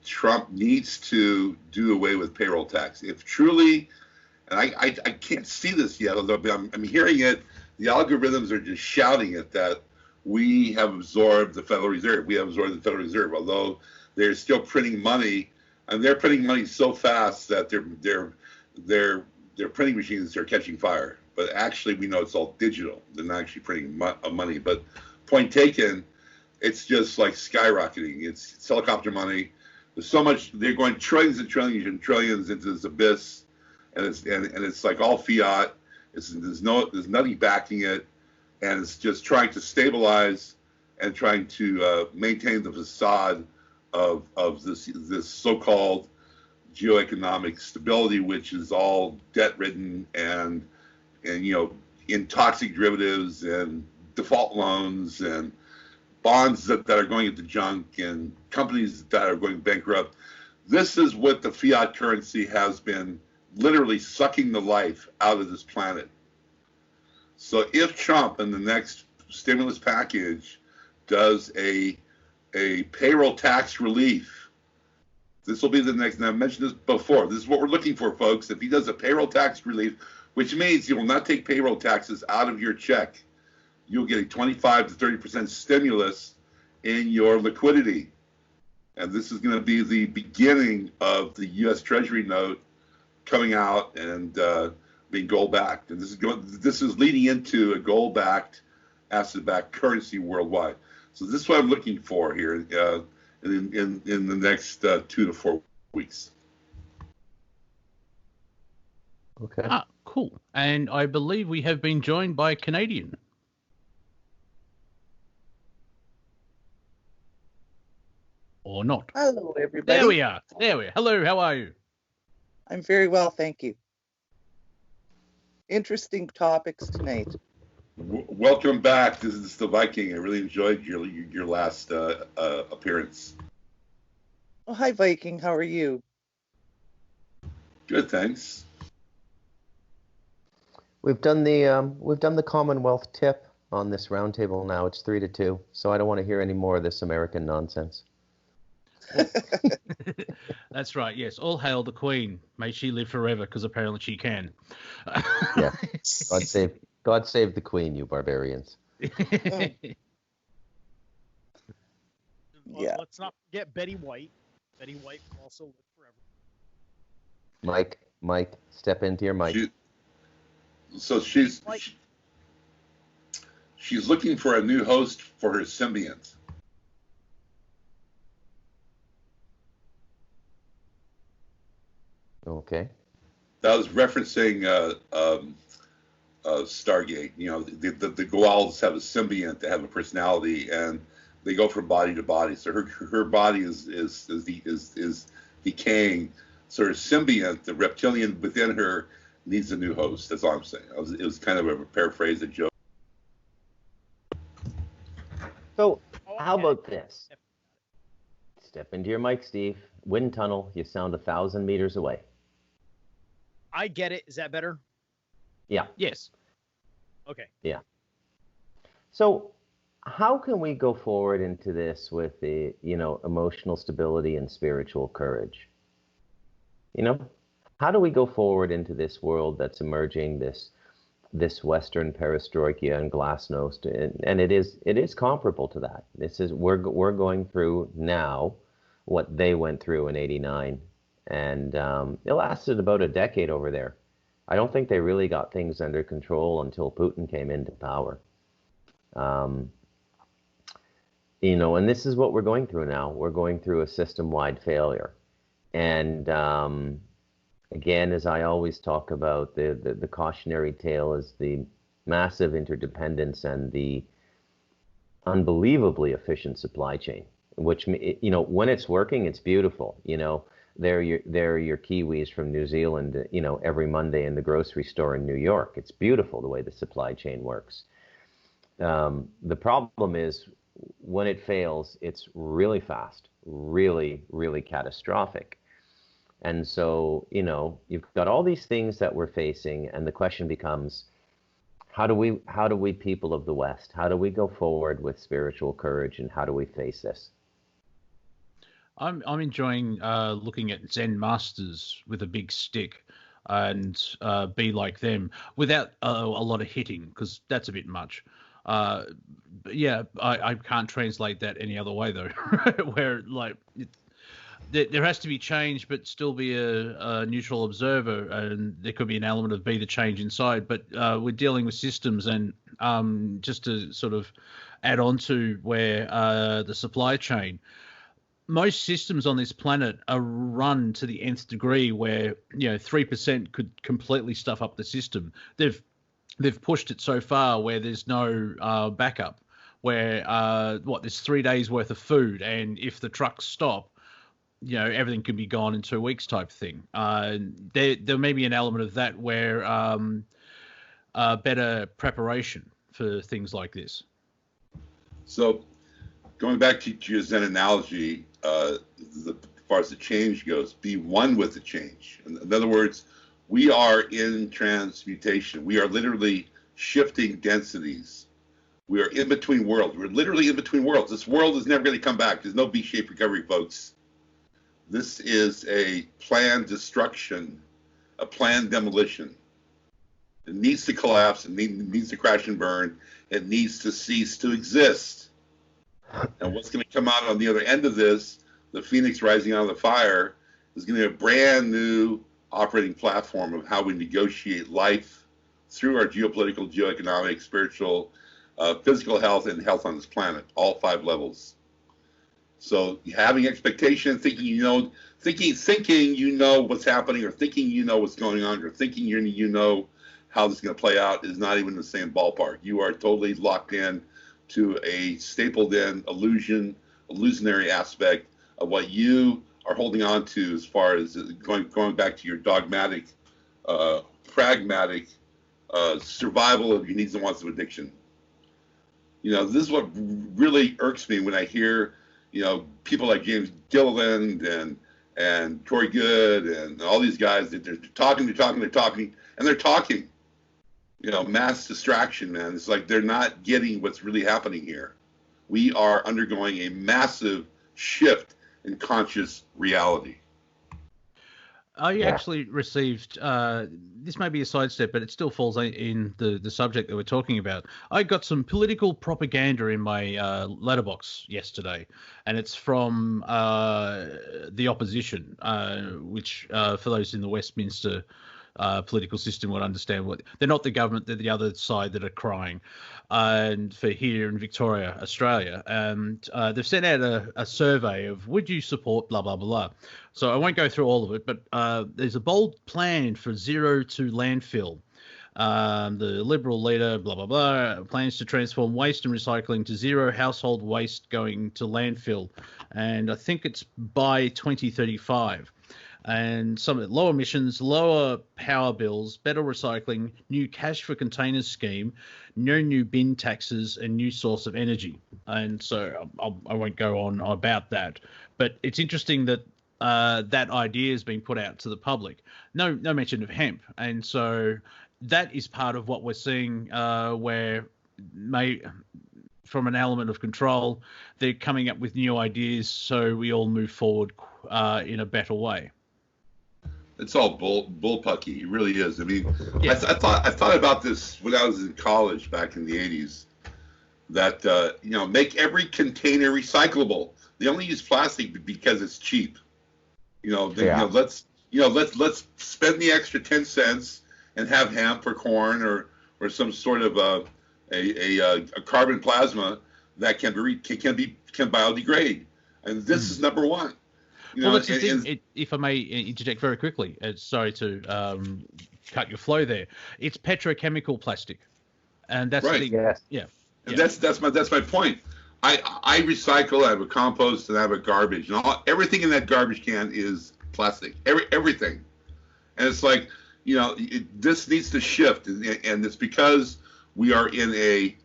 Trump needs to do away with payroll tax. If truly, and I can't see this yet, although I'm hearing it, the algorithms are just shouting it, that we have absorbed the Federal Reserve. We have absorbed the Federal Reserve, although they're still printing money, and they're printing money so fast that their printing machines are catching fire. But actually, we know it's all digital. They're not actually printing money. But point taken, it's just like skyrocketing. It's helicopter money. There's so much. They're going trillions and trillions and trillions into this abyss, and it's like all fiat. There's nothing backing it, and it's just trying to stabilize and trying to maintain the facade of this so-called geoeconomic stability, which is all debt-ridden and in toxic derivatives and default loans and bonds that are going into junk and companies that are going bankrupt. This is what the fiat currency has been literally sucking the life out of this planet. So if Trump in the next stimulus package does a payroll tax relief, this will be the next, and I mentioned this before, this is what we're looking for, folks. If he does a payroll tax relief, which means he will not take payroll taxes out of your check, you'll get a 25 to 30% stimulus in your liquidity. And this is going to be the beginning of the U.S. Treasury note coming out and being gold-backed. And this is leading into a gold-backed, asset-backed currency worldwide. So this is what I'm looking for here in the next 2 to 4 weeks. Okay. Cool. And I believe we have been joined by a Canadian. Or not. Hello, everybody. There we are. Hello, how are you? I'm very well, thank you. Interesting topics tonight. Welcome back. This is the Viking. I really enjoyed your last appearance. Oh, hi, Viking. How are you? Good, thanks. We've done the Commonwealth tip on this roundtable now. It's 3-2, so I don't want to hear any more of this American nonsense. That's right. Yes. All hail the Queen. May she live forever, because apparently she can. Yeah. God save the Queen, you barbarians. Yeah. Let's not forget Betty White. Betty White will also live forever. Mike, step into your mic. She's looking for a new host for her symbiont. Okay. That was referencing Stargate. You know, the Goa'uld have a symbiont, they have a personality, and they go from body to body. So her body is decaying. So her symbiont, the reptilian within her, needs a new host. That's all I'm saying. It was kind of a paraphrase, a joke. So how about this? Step into your mic, Steve. Wind tunnel. You sound 1,000 meters away. I get it. Is that better? Yeah. Yes. Okay. Yeah. So how can we go forward into this with the, emotional stability and spiritual courage? How do we go forward into this world that's emerging, this Western perestroika and glasnost, and it is comparable to that. We're going through now what they went through in '89, and it lasted about a decade over there. I don't think they really got things under control until Putin came into power. And this is what we're going through now. We're going through a system-wide failure, and again, as I always talk about, the cautionary tale is the massive interdependence and the unbelievably efficient supply chain, which, when it's working, it's beautiful. They're your Kiwis from New Zealand, every Monday in the grocery store in New York. It's beautiful the way the supply chain works. The problem is when it fails, it's really fast, really, really catastrophic. And so, you've got all these things that we're facing, and the question becomes, how do we people of the West, how do we go forward with spiritual courage, and how do we face this? I'm enjoying looking at Zen masters with a big stick and be like them without a lot of hitting, because that's a bit much. But yeah, I can't translate that any other way though, where like there has to be change, but still be a neutral observer, and there could be an element of be the change inside. But we're dealing with systems, and just to sort of add on to where the supply chain, most systems on this planet are run to the nth degree, where 3% could completely stuff up the system. They've pushed it so far where there's no backup, where there's 3 days worth of food, and if the trucks stop, everything could be gone in 2 weeks type thing. There may be an element of that where better preparation for things like this. So going back to your Zen analogy, as far as the change goes, be one with the change. In other words, we are in transmutation. We are literally shifting densities. We are in between worlds. We're literally in between worlds. This world is never going to come back. There's no V-shaped recovery, folks. This is a planned destruction, a planned demolition. It needs to collapse. It needs to crash and burn. It needs to cease to exist. And what's going to come out on the other end of this, the phoenix rising out of the fire, is going to be a brand new operating platform of how we negotiate life through our geopolitical, geoeconomic, spiritual, physical health, and health on this planet, all 5 levels. So having expectation, thinking you know what's happening, or thinking what's going on, or thinking you know how this is going to play out is not even in the same ballpark. You are totally locked in to a stapled-in illusionary aspect of what you are holding on to, as far as going back to your dogmatic, pragmatic survival of your needs and wants of addiction. This is what really irks me when I hear people like James Gilliland and Troy Good and all these guys, they're talking, and they're talking. You know, mass distraction, man. It's like they're not getting what's really happening here. We are undergoing a massive shift in conscious reality. I actually received, this may be a sidestep, but it still falls in the subject that we're talking about. I got some political propaganda in my letterbox yesterday, and it's from the opposition, which for those in the Westminster political system would understand what they're not the government, they're the other side that are crying. And for here in Victoria, Australia, and they've sent out a survey of would you support blah blah blah. So I won't go through all of it, but there's a bold plan for zero to landfill. The Liberal leader, blah blah blah, plans to transform waste and recycling to zero household waste going to landfill, and I think it's by 2035. And some low emissions, lower power bills, better recycling, new cash for containers scheme, no new bin taxes, and new source of energy. And so I won't go on about that, but it's interesting that that idea has been put out to the public. No mention of hemp, and so that is part of what we're seeing, where from an element of control, they're coming up with new ideas so we all move forward in a better way. It's all bullpucky. It really is. I mean, yeah. I thought about this when I was in college back in the 80s. That make every container recyclable. They only use plastic because it's cheap. Let's spend the extra 10 cents and have hemp or corn or some sort of a carbon plasma that can biodegrade. And this is number one. That's the thing. If I may interject very quickly, sorry to cut your flow there. It's petrochemical plastic, and that's right. The thing. Yeah. And that's my point. I recycle. I have a compost and I have a garbage. And everything in that garbage can is plastic. Everything, and it's like this needs to shift, and it's because we are in a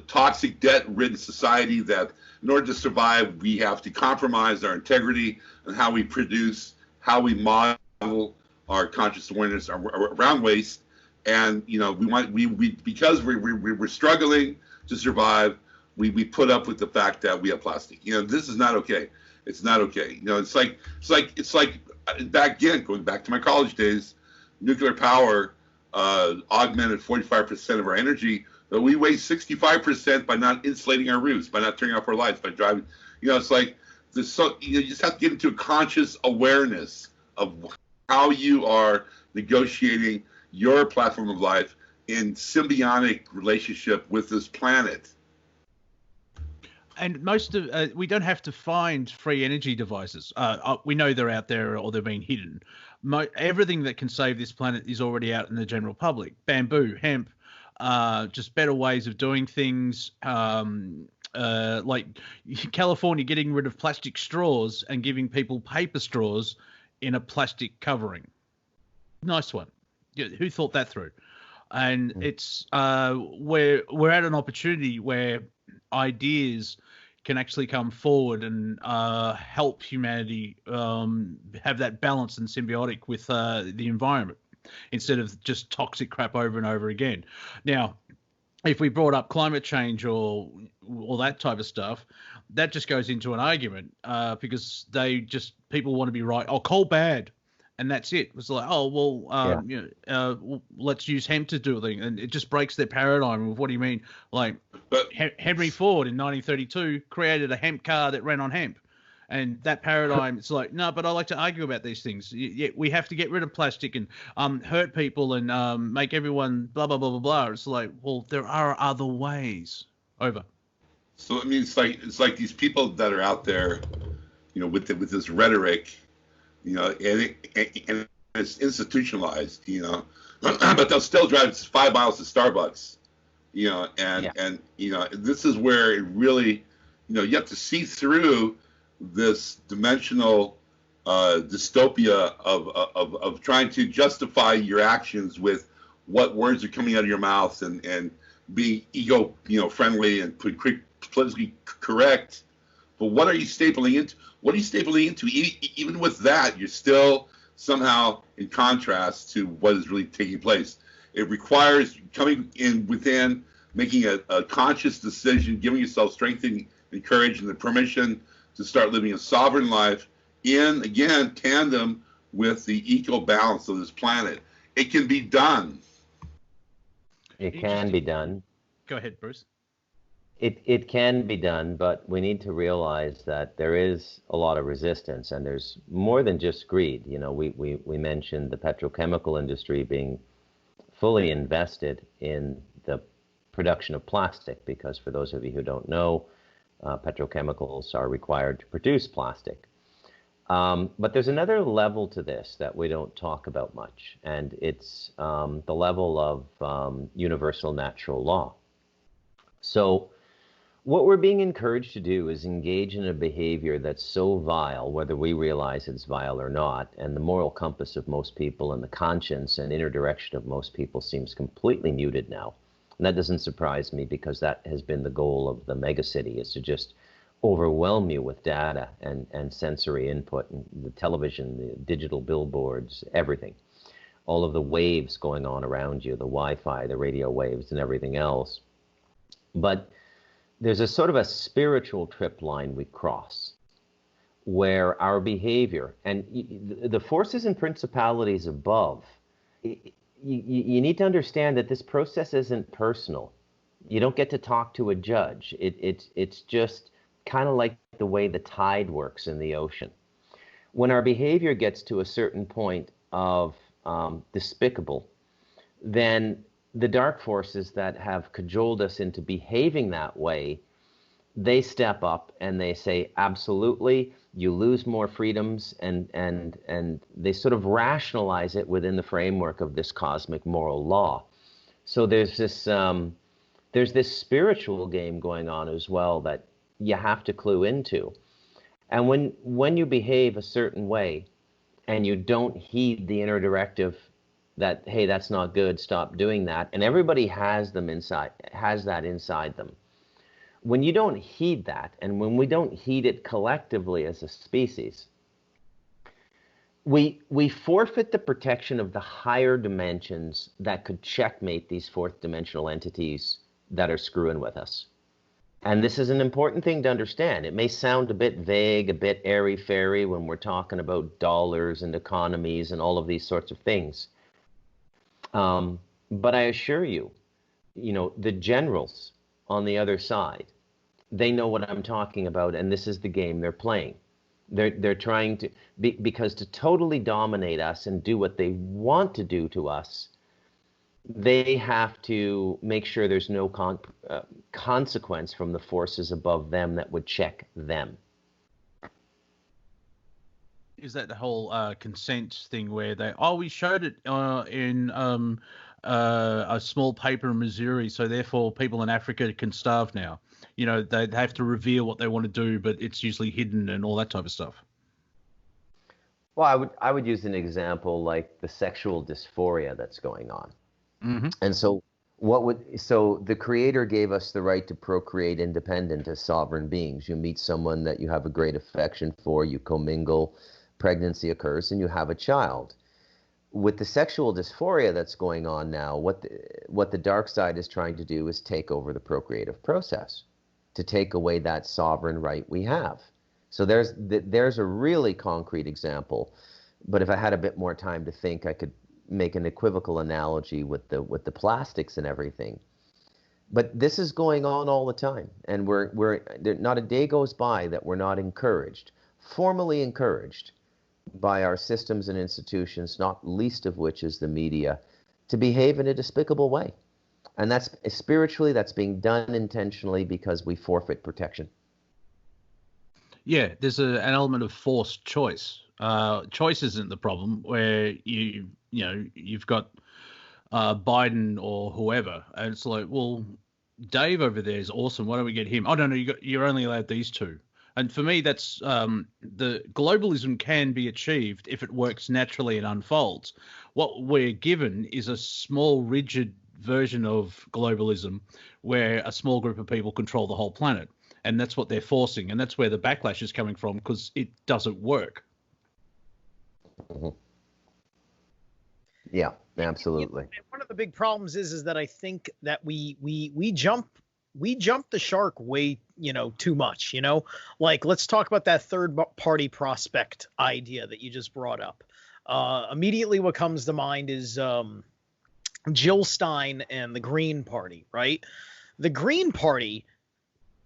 toxic, debt-ridden society that, in order to survive, we have to compromise our integrity and how we produce, how we model our conscious awareness around waste. And because we're struggling to survive, we put up with the fact that we have plastic. This is not okay. It's not okay. It's like back again, going back to my college days, nuclear power augmented 45% of our energy. But we waste 65% by not insulating our roofs, by not turning off our lights, by driving. It's like this. So you just have to get into a conscious awareness of how you are negotiating your platform of life in symbiotic relationship with this planet. And most of we don't have to find free energy devices. We know they're out there or they're being hidden. Everything that can save this planet is already out in the general public. Bamboo, hemp. Just better ways of doing things, like California getting rid of plastic straws and giving people paper straws in a plastic covering. Nice one. Who thought that through? And it's we're at an opportunity where ideas can actually come forward and help humanity have that balance and symbiotic with the environment, instead of just toxic crap over and over again. Now, if we brought up climate change or all that type of stuff, that just goes into an argument because people want to be right. Oh, coal bad, and that's it. It's like, oh well, let's use hemp to do a thing, and it just breaks their paradigm of what do you mean? Like, Henry Ford in 1932 created a hemp car that ran on hemp. And that paradigm, it's like, no, but I like to argue about these things. We have to get rid of plastic and hurt people and make everyone blah, blah, blah, blah, blah. It's like, well, there are other ways. Over. So, I mean, it's like these people that are out there, with this rhetoric, and it's institutionalized, but they'll still drive 5 miles to Starbucks, and this is where it really, you have to see through this dimensional dystopia of trying to justify your actions with what words are coming out of your mouth and being ego friendly and politically correct But what are you stapling into? What are you stapling into? Even with that, you're still somehow in contrast to what is really taking place. It requires coming in within, making a conscious decision, giving yourself strength and courage and the permission to start living a sovereign life in, again, tandem with the eco balance of this planet. It can be done. It can be done. Go ahead, Bruce. It can be done, but we need to realize that there is a lot of resistance, and there's more than just greed. You know, we mentioned the petrochemical industry being fully invested in the production of plastic, because for those of you who don't know, petrochemicals are required to produce plastic. But there's another level to this that we don't talk about much, and it's the level of universal natural law. So what we're being encouraged to do is engage in a behavior that's so vile, whether we realize it's vile or not, and the moral compass of most people and the conscience and inner direction of most people seems completely muted now. And that doesn't surprise me, because that has been the goal of the megacity, is to just overwhelm you with data and sensory input, and the television, the digital billboards, everything. All of the waves going on around you, the Wi-Fi, the radio waves, and everything else. But there's a sort of a spiritual trip line we cross, where our behavior and the forces and principalities above, you need to understand that this process isn't personal. You don't get to talk to a judge. It's just kind of like the way the tide works in the ocean. When our behavior gets to a certain point of despicable, then the dark forces that have cajoled us into behaving that way, they step up and they say, absolutely, you lose more freedoms, and they sort of rationalize it within the framework of this cosmic moral law. So there's this spiritual game going on as well that you have to clue into. And when you behave a certain way and you don't heed the inner directive that, hey, that's not good, stop doing that, and everybody has that inside them. When you don't heed that, and when we don't heed it collectively as a species, we forfeit the protection of the higher dimensions that could checkmate these fourth dimensional entities that are screwing with us. And this is an important thing to understand. It may sound a bit vague, a bit airy-fairy when we're talking about dollars and economies and all of these sorts of things. But I assure you, the generals on the other side, they know what I'm talking about, and this is the game they're playing. They're trying to, because to totally dominate us and do what they want to do to us, they have to make sure there's no consequence from the forces above them that would check them. Is that the whole consent thing where we showed it in a small paper in Missouri, so therefore people in Africa can starve now. They have to reveal what they want to do, but it's usually hidden and all that type of stuff. Well, I would use an example like the sexual dysphoria that's going on. Mm-hmm. And so the Creator gave us the right to procreate independent as sovereign beings. You meet someone that you have a great affection for, you commingle, pregnancy occurs, and you have a child. With the sexual dysphoria that's going on now, what the dark side is trying to do is take over the procreative process, to take away that sovereign right we have. So there's a really concrete example, but if I had a bit more time to think, I could make an equivocal analogy with the plastics and everything. But this is going on all the time, and we're not a day goes by that we're not encouraged, formally encouraged by our systems and institutions, not least of which is the media, to behave in a despicable way. And that's spiritually, that's being done intentionally because we forfeit protection. Yeah, there's an element of forced choice. Choice isn't the problem, where you've got Biden or whoever, and it's like, well, Dave over there is awesome. Why don't we get him? Oh no, you're only allowed these two. And for me, that's the globalism can be achieved if it works naturally and unfolds. What we're given is a small, rigid version of globalism where a small group of people control the whole planet. and that's what they're forcing, and that's where the backlash is coming from, because it doesn't work. Mm-hmm. Yeah, absolutely. And one of the big problems is that I think that we jump the shark way, too much, like, let's talk about that third party prospect idea that you just brought up. Immediately what comes to mind is Jill Stein and the Green Party, right? The Green Party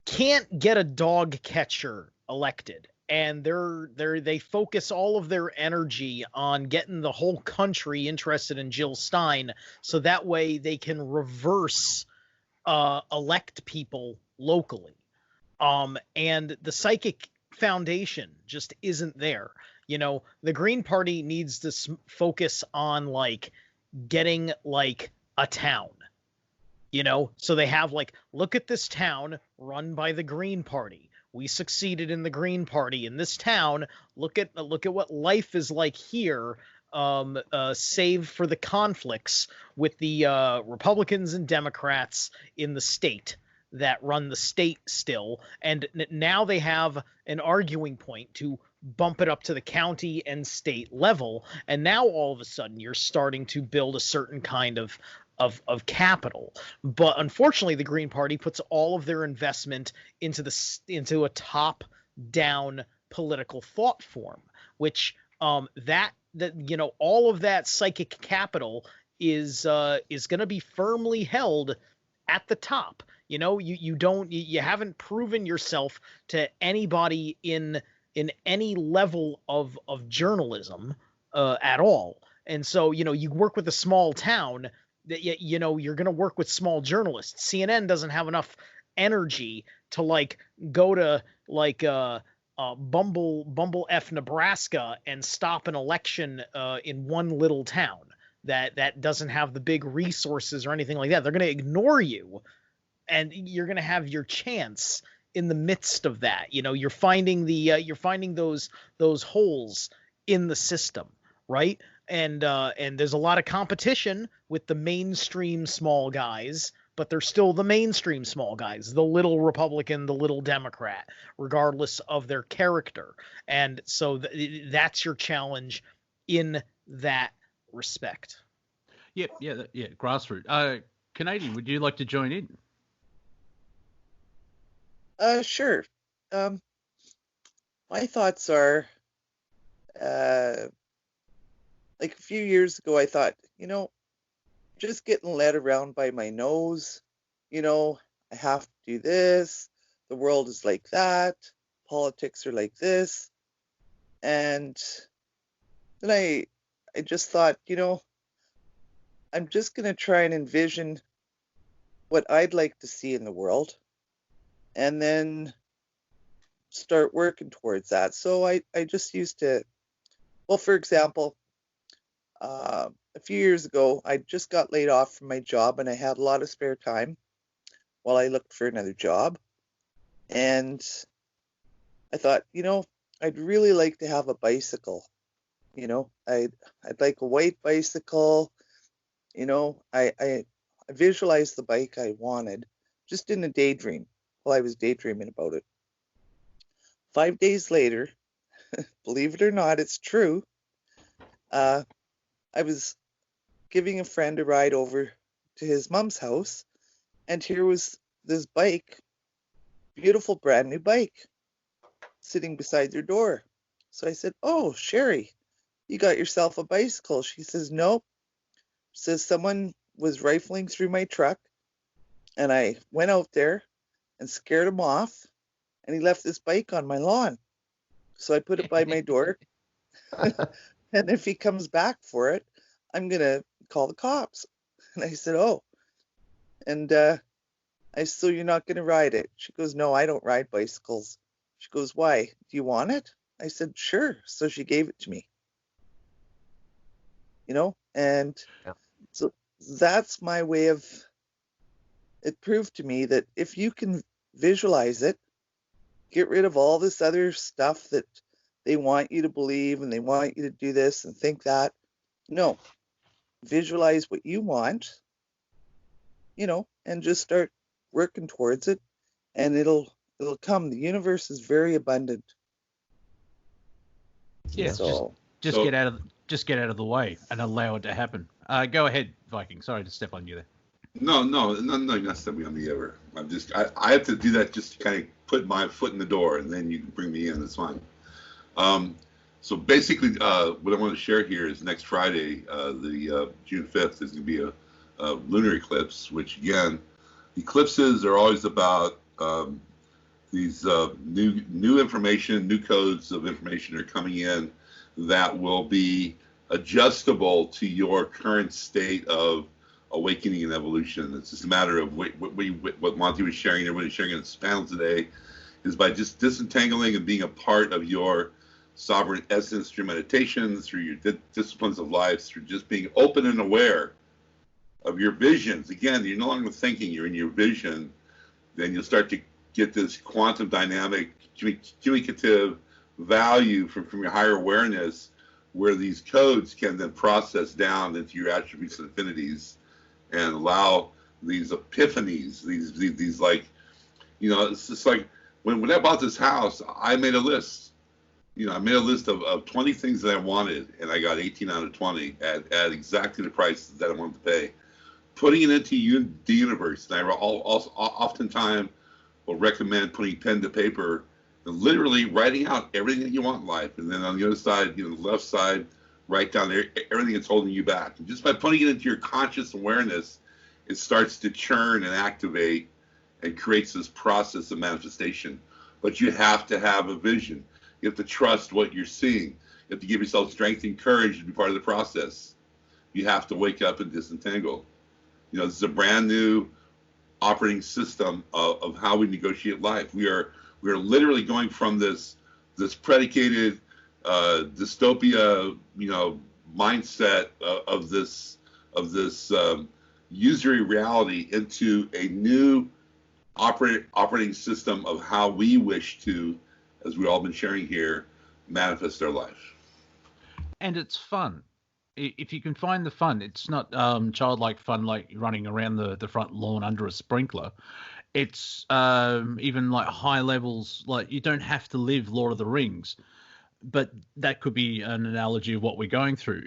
can't get a dog catcher elected, and they focus all of their energy on getting the whole country interested in Jill Stein, so that way they can reverse elect people locally. And the Psychic Foundation just isn't there. The Green Party needs to focus on, like, getting, like, a town. So they have, like, look at this town run by the Green Party. We succeeded in the Green Party in this town. Look at what life is like here, save for the conflicts with the Republicans and Democrats in the state that run the state still. And now they have an arguing point to bump it up to the county and state level. And now all of a sudden you're starting to build a certain kind of capital. But unfortunately, the Green Party puts all of their investment into a top down political thought form, which that all of that psychic capital is going to be firmly held at the top. You haven't proven yourself to anybody in any level of journalism at all. And so, you work with a small town, that you're going to work with small journalists. CNN doesn't have enough energy to, like, go to, like, Bumble F, Nebraska, and stop an election in one little town that doesn't have the big resources or anything like that. They're going to ignore you, and you're going to have your chance in the midst of that. You're finding those holes in the system, right? And there's a lot of competition with the mainstream small guys, but they're still the mainstream small guys, the little Republican, the little Democrat, regardless of their character. And so that's your challenge in that respect. Yeah, grassroots. Canadian, would you like to join in? Sure. My thoughts are, like, a few years ago, I thought, just getting led around by my nose, I have to do this. The world is like that. Politics are like this. And then I just thought, I'm just going to try and envision what I'd like to see in the world, and then start working towards that. So I just used to, well, for example, a few years ago, I just got laid off from my job, and I had a lot of spare time while I looked for another job. And I thought, I'd really like to have a bicycle. I'd like a white bicycle. I visualized the bike I wanted just in a daydream while I was daydreaming about it. 5 days later, believe it or not, it's true. I was giving a friend a ride over to his mom's house, and here was this bike, beautiful brand new bike, sitting beside their door. So I said, "Oh, Sherry, you got yourself a bicycle?" She says, "Nope." She says, "Someone was rifling through my truck, and I went out there and scared him off, and he left this bike on my lawn. So I put it by my door. And if he comes back for it, I'm going to call the cops." And I said, "Oh." And I said, "So you're not going to ride it?" She goes, "No, I don't ride bicycles." She goes, "Why? Do you want it?" I said, "Sure." So she gave it to me. And Yeah. so that's my way of, it proved to me that if you can visualize it, get rid of all this other stuff that they want you to believe and they want you to do this and think that. No, visualize what you want, and just start working towards it, and it'll It'll come. The universe is very abundant. Yeah, So just get out of the way and allow it to happen. Go ahead, Viking. Sorry to step on you there. No, you're not stepping on me ever. I have to do that just to kind of put my foot in the door, and then you can bring me in. That's fine. So basically, what I want to share here is next Friday, the June 5th, there's going to be a lunar eclipse, which again, eclipses are always about these new information, new codes of information are coming in that will be adjustable to your current state of awakening and evolution. It's just a matter of what Monty was sharing, everybody was sharing in this panel today, is by just disentangling and being a part of your sovereign essence through meditation, through your disciplines of life, through just being open and aware of your visions. Again, you're no longer thinking, you're in your vision. Then you'll start to get this quantum dynamic, communicative value from your higher awareness, where these codes can then process down into your attributes and affinities and allow these epiphanies, these like, it's just like when I bought this house, I made a list. I made a list of 20 things that I wanted, and I got 18 out of 20 at exactly the price that I wanted to pay. Putting it into the universe, and I oftentimes will recommend putting pen to paper and literally writing out everything that you want in life. And then on the other side, the left side, write down everything that's holding you back. And just by putting it into your conscious awareness, it starts to churn and activate and creates this process of manifestation. But you have to have a vision. You have to trust what you're seeing. You have to give yourself strength and courage to be part of the process. You have to wake up and disentangle. This is a brand new operating system of how we negotiate life. We are literally going from this predicated dystopia, mindset of this usury reality into a new operating system of how we wish to, as we've all been sharing here, manifest our life. And it's fun. If you can find the fun, it's not childlike fun like running around the front lawn under a sprinkler. It's even like high levels, like you don't have to live Lord of the Rings, but that could be an analogy of what we're going through.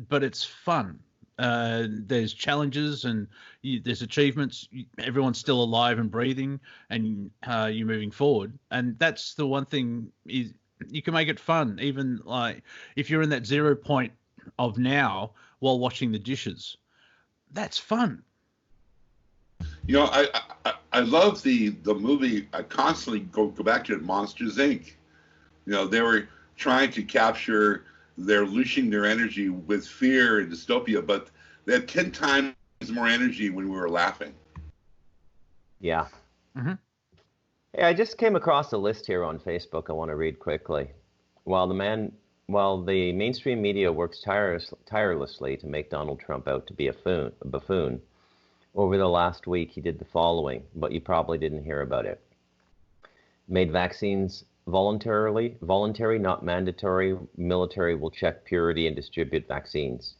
But it's fun. There's challenges and there's achievements. Everyone's still alive and breathing, and you're moving forward. And that's the one thing, is you can make it fun. Even like if you're in that 0 point of now while washing the dishes, that's fun. I love the movie. I constantly go back to it, Monsters Inc. They were trying to capture they're losing their energy with fear and dystopia, but they had 10 times more energy when we were laughing. Yeah. Mm-hmm. Hey, I just came across a list here on Facebook I want to read quickly. While the mainstream media works tirelessly to make Donald Trump out to be a buffoon, over the last week he did the following, but you probably didn't hear about it. Made vaccines voluntary, not mandatory. Military will check purity and distribute vaccines.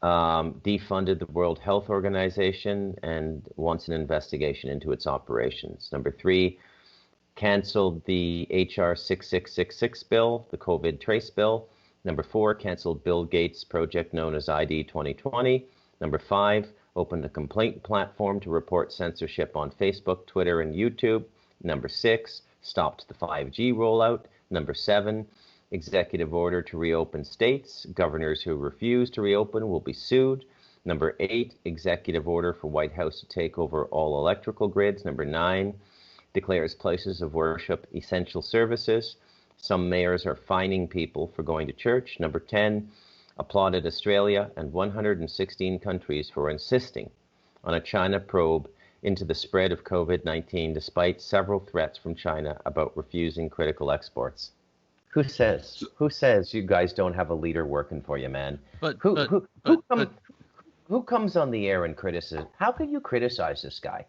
Defunded the World Health Organization and wants an investigation into its operations. Number 3, canceled the HR 6666 bill, the COVID trace bill. Number 4, canceled Bill Gates' project known as ID 2020. Number 5, opened a complaint platform to report censorship on Facebook, Twitter, and YouTube. Number 6, stopped the 5G rollout. Number 7, executive order to reopen states. Governors who refuse to reopen will be sued. Number 8, executive order for White House to take over all electrical grids. Number 9, declares places of worship essential services. Some mayors are fining people for going to church. Number 10, applauded Australia and 116 countries for insisting on a China probe into the spread of COVID-19 despite several threats from China about refusing critical exports. Who says you guys don't have a leader working for you, man? Who comes on the air and criticizes? How can you criticize this guy,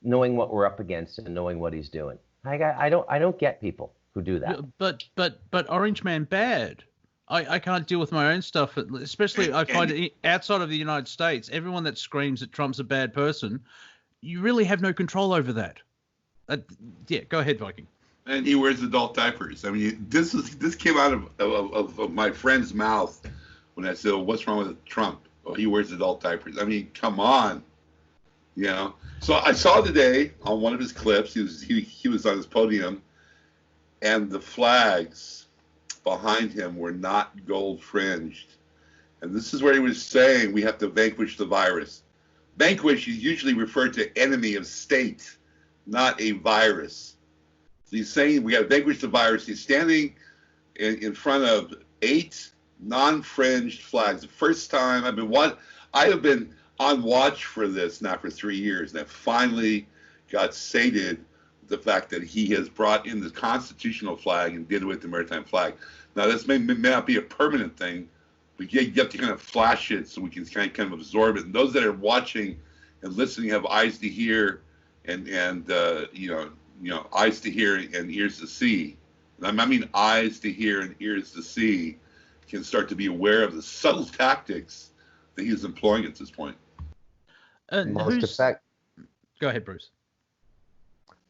knowing what we're up against and knowing what he's doing? I don't get people who do that. But Orange Man bad. I can't deal with my own stuff, especially I find it outside of the United States. Everyone that screams that Trump's a bad person, you really have no control over that. Yeah, go ahead, Viking. And he wears adult diapers. I mean, this came out of my friend's mouth when I said, well, "What's wrong with Trump?" Oh, he wears adult diapers. I mean, come on, you know. So I saw today on one of his clips, he was on his podium, and the flags behind him were not gold fringed. And this is where he was saying we have to vanquish the virus. Vanquish is usually referred to enemy of state, not a virus. So he's saying we got to vanquish the virus. He's standing in front of 8 non-fringed flags. The first time I have been on watch for this now for 3 years, and I finally got sated with the fact that he has brought in the constitutional flag and did it with the maritime flag. Now, this may not be a permanent thing, but you have to kind of flash it so we can kind of absorb it. And those that are watching and listening have eyes to hear and eyes to hear and ears to see. And I mean eyes to hear and ears to see can start to be aware of the subtle tactics that he's employing at this point. Go ahead, Bruce.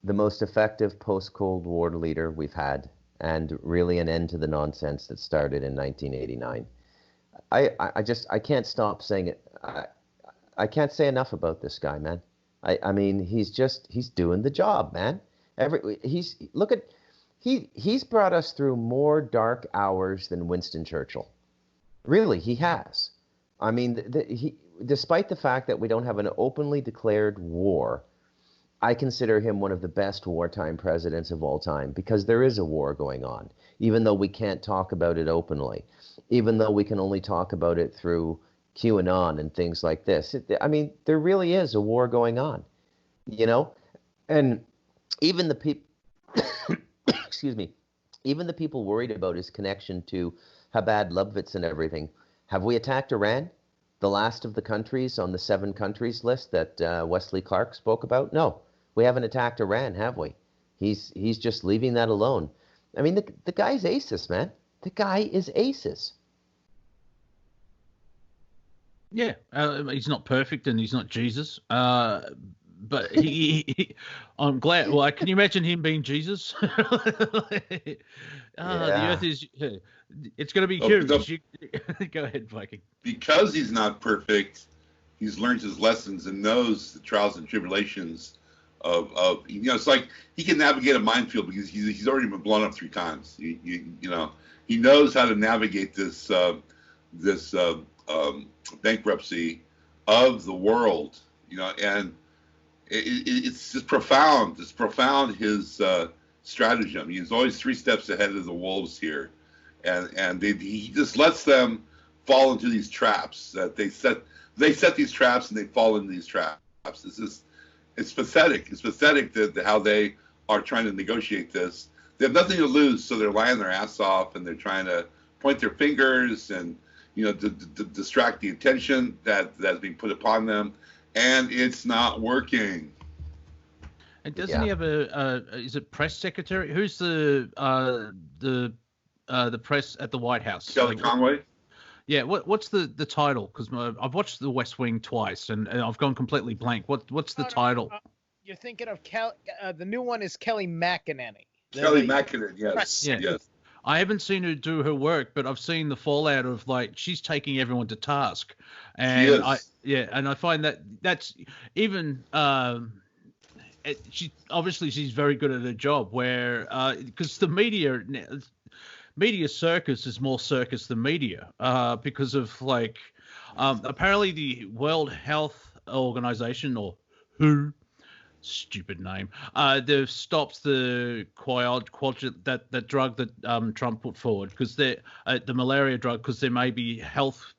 The most effective post-Cold War leader we've had, and really an end to the nonsense that started in 1989. I can't stop saying it. I can't say enough about this guy, man. I mean, he's doing the job, man. He's brought us through more dark hours than Winston Churchill. Really, he has. I mean, despite the fact that we don't have an openly declared war, I consider him one of the best wartime presidents of all time, because there is a war going on, even though we can't talk about it openly, even though we can only talk about it through QAnon and things like this. I mean, there really is a war going on, you know? And even the people, excuse me, even the people worried about his connection to Chabad Lubavitch and everything, have we attacked Iran? The last of the countries on the 7 countries list that Wesley Clark spoke about? No, we haven't attacked Iran, have we? He's just leaving that alone. I mean, the guy's aces, man. The guy is aces. Yeah, he's not perfect and he's not Jesus. But I'm glad. Well, can you imagine him being Jesus? The earth is. It's going to be huge. Go ahead, Viking. Because he's not perfect, he's learned his lessons and knows the trials and tribulations of it's like he can navigate a minefield because he's already been blown up 3 times. He knows how to navigate this bankruptcy of the world. And it's just profound. It's profound, his stratagem. He's always 3 steps ahead of the wolves here, and he just lets them fall into these traps that they set. They set these traps and they fall into these traps. It's pathetic. It's pathetic that how they are trying to negotiate this. They have nothing to lose, so they're lying their ass off and they're trying to point their fingers and to distract the attention that's being put upon them. And it's not working. And doesn't he have is it press secretary? Who's the press at the White House? Kelly Conway? Yeah. What's the title? Because I've watched The West Wing twice and I've gone completely blank. What's the title? You're thinking of the new one is Kelly McEnany. Kelly McEnany, yes. Yes. I haven't seen her do her work, but I've seen the fallout of she's taking everyone to task, and I find that's even she's very good at her job. Where because the media circus is more circus than media because of apparently the World Health Organization or WHO. Stupid name. They've stopped the that drug that Trump put forward because the malaria drug because there may be health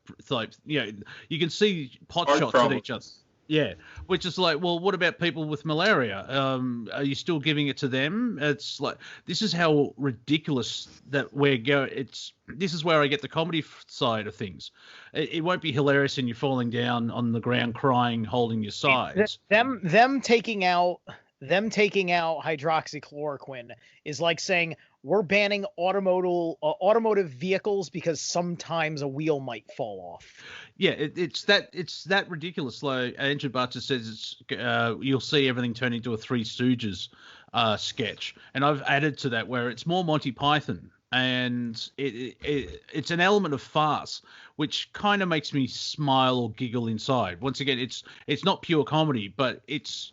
you can see pot shots at each other. Yeah, which is well, what about people with malaria? Are you still giving it to them? It's this is how ridiculous that we're going. This is where I get the comedy side of things. It won't be hilarious and you're falling down on the ground crying, holding your sides. Them taking out hydroxychloroquine is like saying we're banning automotive vehicles because sometimes a wheel might fall off. Yeah, it's that ridiculous. Like Andrew Butcher says, you'll see everything turn into a Three Stooges sketch, and I've added to that where it's more Monty Python, and it's an element of farce, which kind of makes me smile or giggle inside. Once again, it's not pure comedy, but it's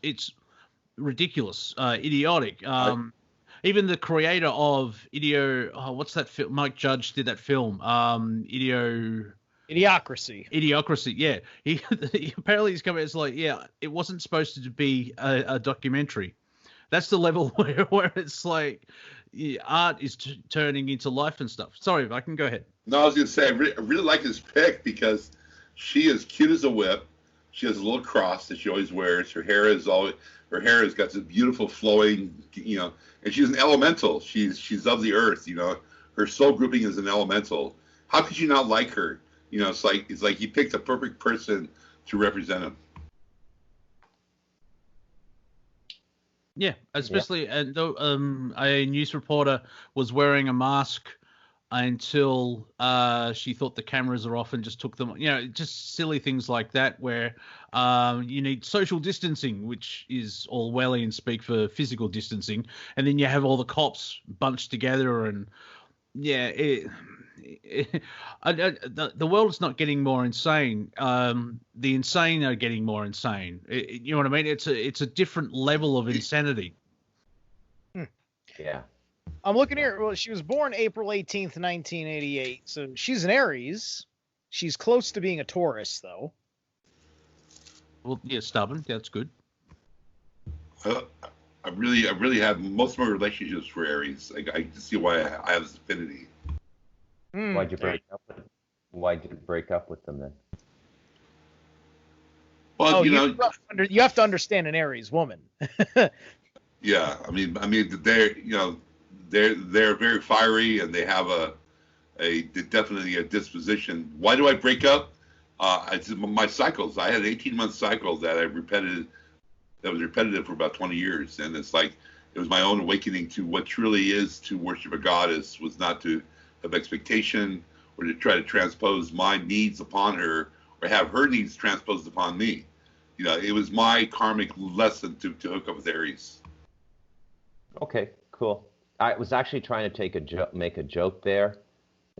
ridiculous, idiotic. Even the creator of what's that film? Mike Judge did that film, Idiocracy. Yeah, he apparently he's coming. It's like, yeah, it wasn't supposed to be a documentary. That's the level where it's like art is turning into life and stuff. Sorry, if I can go ahead. No, I was going to say, I really like this pick because she is cute as a whip. She has a little cross that she always wears. Her hair has got this beautiful flowing, and she's an elemental. She's of the earth, Her soul grouping is an elemental. How could you not like her? It's like you picked the perfect person to represent him. Yeah, especially and a news reporter was wearing a mask until she thought the cameras are off and just took them. Just silly things like that where you need social distancing, which is all Wellian speak for physical distancing, and then you have all the cops bunched together, and the world is not getting more insane. The insane are getting more insane. You know what I mean? It's a different level of insanity. Yeah. I'm looking here. Well, she was born April 18th, 1988. So she's an Aries. She's close to being a Taurus, though. Well, yeah, stubborn. That's good. I really have most of my relationships for Aries. I can see why I have this affinity. Why'd you break up with them then? Well, you have to understand an Aries woman. Yeah, I mean, they're very fiery, and they have definitely a disposition. Why do I break up? It's my cycles. I had an 18-month cycle that was repetitive for about 20 years, and it's like it was my own awakening to what truly is to worship a goddess, was not to have expectation or to try to transpose my needs upon her or have her needs transposed upon me. It was my karmic lesson to hook up with Aries. Okay, cool. I was actually trying to make a joke there,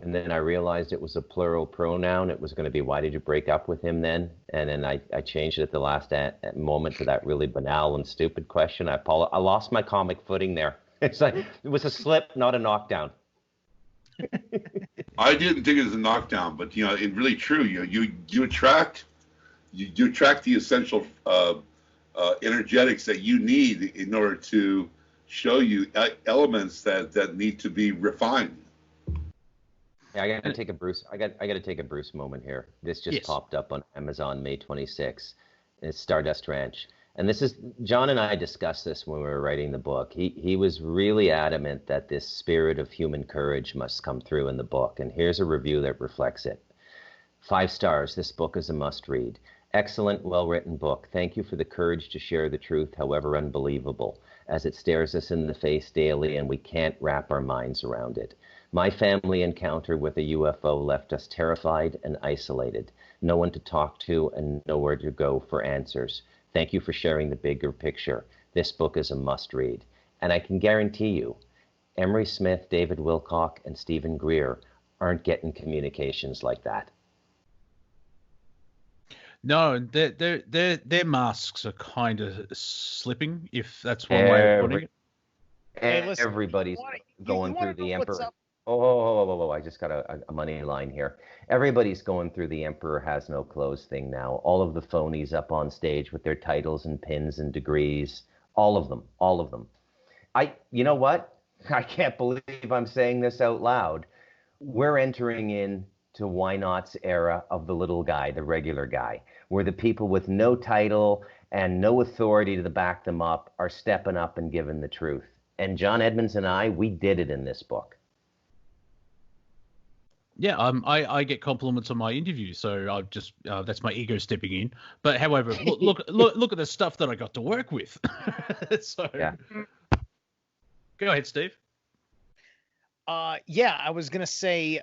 and then I realized it was a plural pronoun. It was going to be, why did you break up with him then? And then I changed it at the last moment to that really banal and stupid question. I lost my comic footing there. It's like, it was a slip, not a knockdown. I didn't think it was a knockdown, but it's really true. You attract the essential energetics that you need in order to show you elements that need to be refined. Yeah, I got to take a Bruce moment here. This just popped up on Amazon May 26th. It's Stardust Ranch. And this is, John and I discussed this when we were writing the book. He was really adamant that this spirit of human courage must come through in the book. And here's a review that reflects it. 5 stars. This book is a must read. Excellent, well-written book. Thank you for the courage to share the truth, however unbelievable, as it stares us in the face daily and we can't wrap our minds around it. My family encounter with a UFO left us terrified and isolated. No one to talk to and nowhere to go for answers. Thank you for sharing the bigger picture. This book is a must-read. And I can guarantee you, Emery Smith, David Wilcock, and Stephen Greer aren't getting communications like that. No, their masks are kind of slipping, if that's one way of putting it. Hey, listen, everybody's going through the Emperor. Oh, I just got a money line here. Everybody's going through the Emperor Has No Clothes thing now. All of the phonies up on stage with their titles and pins and degrees. All of them. You know what? I can't believe I'm saying this out loud. We're entering into Why Not's era of the little guy, the regular guy, where the people with no title and no authority to back them up are stepping up and giving the truth. And John Edmonds and I, we did it in this book. Yeah, I get compliments on my interview, so I just that's my ego stepping in. But however, look at the stuff that I got to work with. So, yeah. Go ahead, Steve. Yeah, I was gonna say,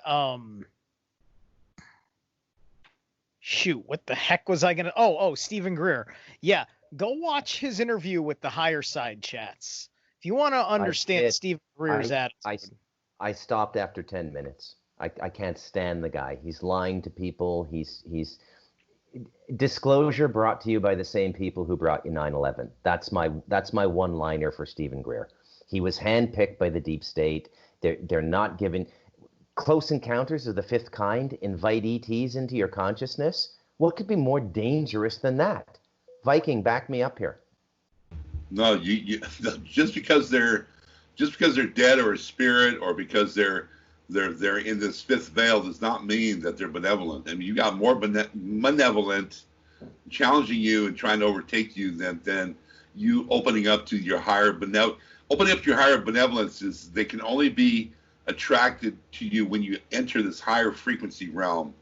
shoot, what the heck was I gonna? Oh, Stephen Greer. Yeah, go watch his interview with the Higher Side Chats. If you want to understand did. Stephen Greer's attitude, I stopped after 10 minutes. I can't stand the guy. He's lying to people. He's disclosure brought to you by the same people who brought you 9/11. That's my one-liner for Stephen Greer. He was handpicked by the deep state. They're not giving close encounters of the fifth kind. Invite ETs into your consciousness. What could be more dangerous than that? Viking, back me up here. No, you just because they're dead or a spirit, or because they're in this fifth veil, does not mean that they're benevolent. I mean, you got more benevolent challenging you and trying to overtake you than you opening up to your higher benevolence. Is they can only be attracted to you when you enter this higher frequency realm.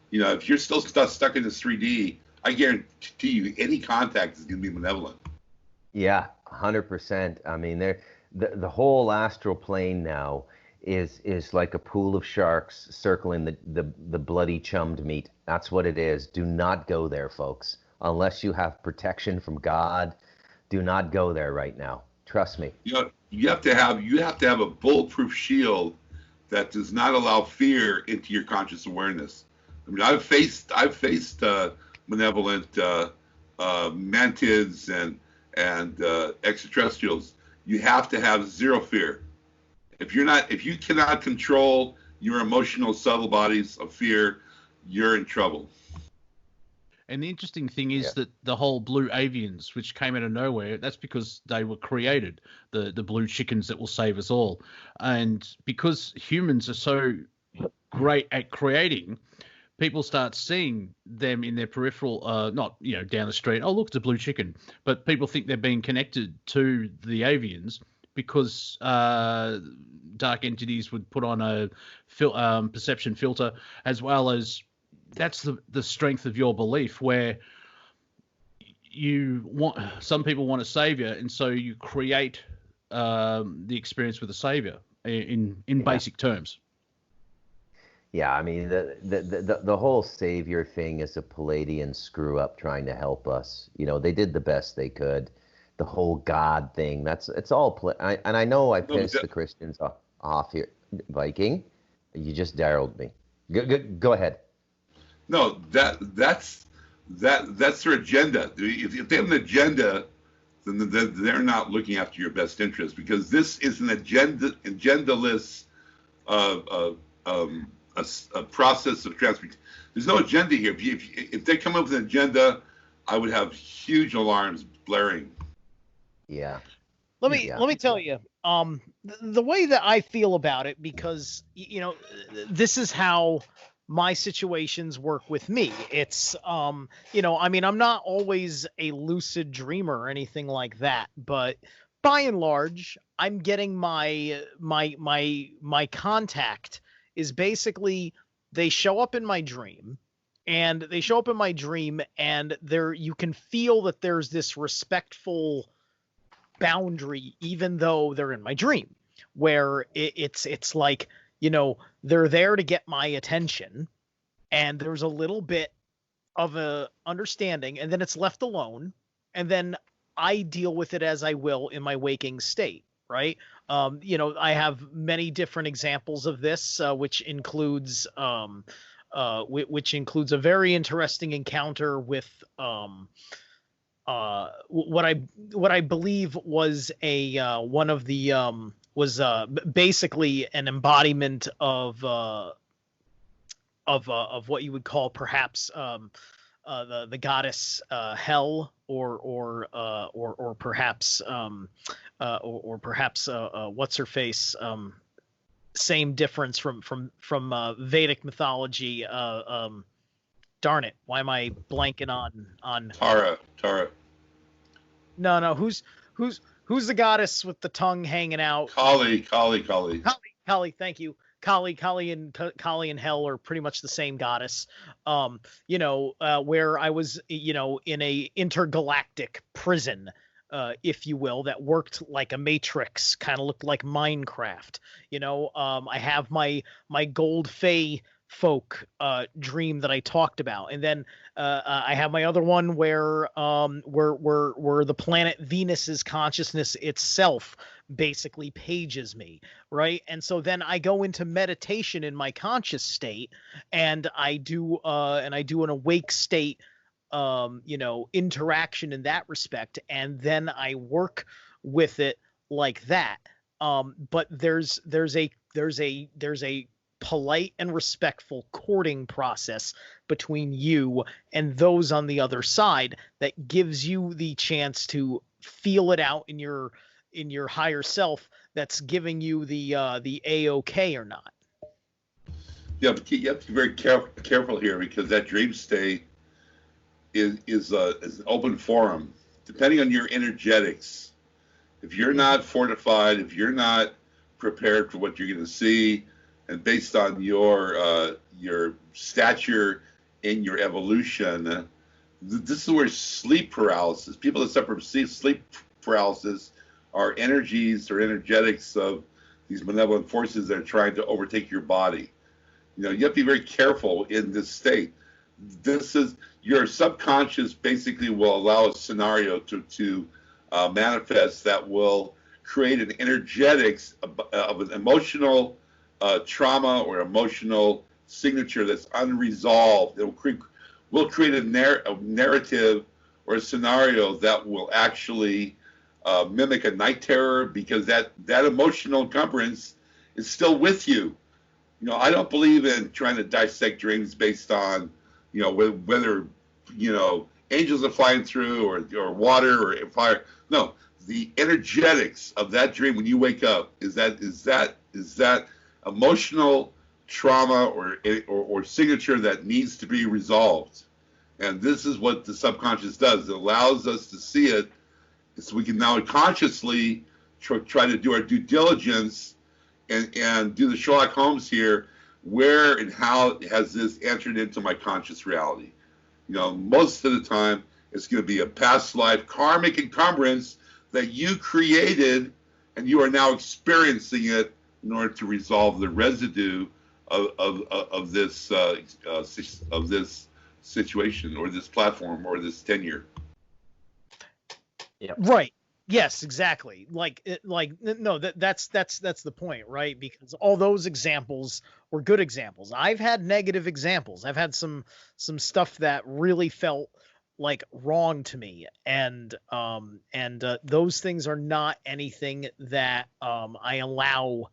You know, if you're still stuck in this 3D, I guarantee you any contact is going to be benevolent. Yeah, 100%. I mean, the whole astral plane now is like a pool of sharks circling the bloody chummed meat. That's what it is. Do not go there, folks. Unless you have protection from God, do not go there right now. Trust me. You have to have a bulletproof shield that does not allow fear into your conscious awareness. I mean, I've faced benevolent mantids and extraterrestrials. You have to have zero fear. If you cannot control your emotional subtle bodies of fear, you're in trouble. And the interesting thing is that the whole blue avians, which came out of nowhere, that's because they were created, the blue chickens that will save us all. And because humans are so great at creating, people start seeing them in their peripheral, not, down the street. Oh, look, it's a blue chicken. But people think they're being connected to the avians because dark entities would put on a perception filter, as well as that's the strength of your belief, where some people want a savior, and so you create the experience with a savior in basic terms. Yeah, I mean, the whole savior thing is a Palladian screw up trying to help us. They did the best they could. The whole God thing, it's all and I know I pissed the Christians off here, Viking. You just darrelled me. Go ahead. No, that's their agenda. If they have an agenda, then they're not looking after your best interest, because this is an agendaless a process of transformation. There's no agenda here. If they come up with an agenda, I would have huge alarms blaring. Yeah. Let me tell you, the way that I feel about it, because this is how my situations work with me. It's I mean, I'm not always a lucid dreamer or anything like that, but by and large, I'm getting my contact is basically they show up in my dream, and there you can feel that there's this respectful boundary, even though they're in my dream, where it's like, they're there to get my attention, and there's a little bit of a understanding, and then it's left alone, and then I deal with it as I will in my waking state, right? I have many different examples of this, which includes a very interesting encounter with what I believe was one of the was basically an embodiment of what you would call perhaps the goddess Hel, or perhaps what's her face, same difference from Vedic mythology. Darn it, why am I blanking on Tara? No, who's the goddess with the tongue hanging out? Kali. Thank you. Kali and Hel are pretty much the same goddess. Where I was, in a intergalactic prison, if you will, that worked like a matrix, kind of looked like Minecraft. I have my gold fae folk dream that I talked about, and then I have my other one where the planet Venus's consciousness itself basically pages me, right? And so then I go into meditation in my conscious state, and I do an awake state, interaction in that respect, and then I work with it like that. But there's a polite and respectful courting process between you and those on the other side that gives you the chance to feel it out in your higher self, that's giving you the A-OK or not. Yeah, but you have to be very careful here, because that dream state is an open forum. Depending on your energetics, if you're not fortified, if you're not prepared for what you're going to see, and based on your stature in your evolution, this is where sleep paralysis, people that suffer from sleep paralysis, are energies or energetics of these malevolent forces that are trying to overtake your body. You have to be very careful in this state. This is your subconscious basically will allow a scenario to manifest that will create an energetics of an emotional trauma or emotional signature that's unresolved. It will create a narrative or a scenario that will actually mimic a night terror, because that emotional encumbrance is still with you. I don't believe in trying to dissect dreams based on, whether, angels are flying through or water or fire. No, the energetics of that dream when you wake up is that emotional trauma or signature that needs to be resolved. And this is what the subconscious does. It allows us to see it, so we can now consciously try to do our due diligence and do the Sherlock Holmes here. Where and how has this entered into my conscious reality? Most of the time, it's going to be a past life karmic encumbrance that you created, and you are now experiencing it in order to resolve the residue of this situation or this platform or this tenure. Yep. Right. Yes, exactly. That's the point, right? Because all those examples were good examples. I've had negative examples. I've had some stuff that really felt like wrong to me, and those things are not anything that I allow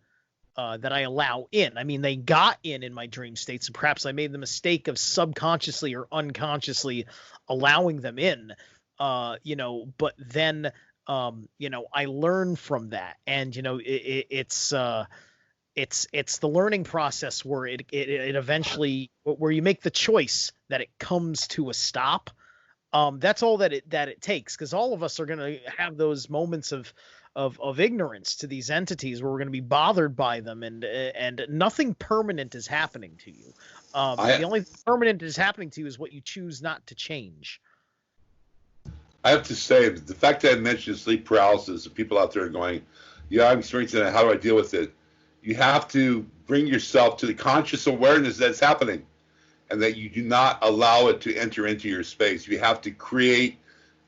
in. I mean, they got in my dream states, and perhaps I made the mistake of subconsciously or unconsciously allowing them in. But then I learn from that, and it's the learning process where it eventually, where you make the choice that it comes to a stop. That's all that it takes, because all of us are going to have those moments of ignorance to these entities where we're going to be bothered by them, and nothing permanent is happening to you. The only thing permanent is happening to you is what you choose not to change. I have to say, the fact that I mentioned sleep paralysis, and people out there are going, yeah, I'm experiencing that, how do I deal with it? You have to bring yourself to the conscious awareness that's happening, and that you do not allow it to enter into your space. You have to create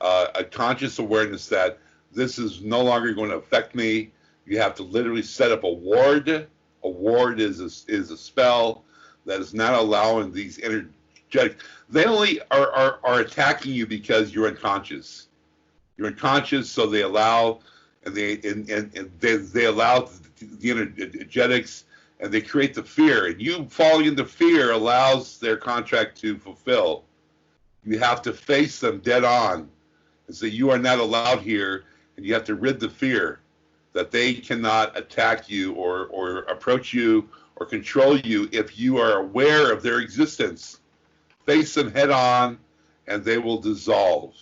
a conscious awareness that this is no longer going to affect me. You have to literally set up a ward. A ward is a spell that is not allowing these energetic. They only are attacking you because you're unconscious. You're unconscious, so they allow, and they allow the energetics, and they create the fear. And you falling into fear allows their contract to fulfill. You have to face them dead on and say, you are not allowed here, and you have to rid the fear that they cannot attack you or approach you or control you if you are aware of their existence. Face them head on, and they will dissolve.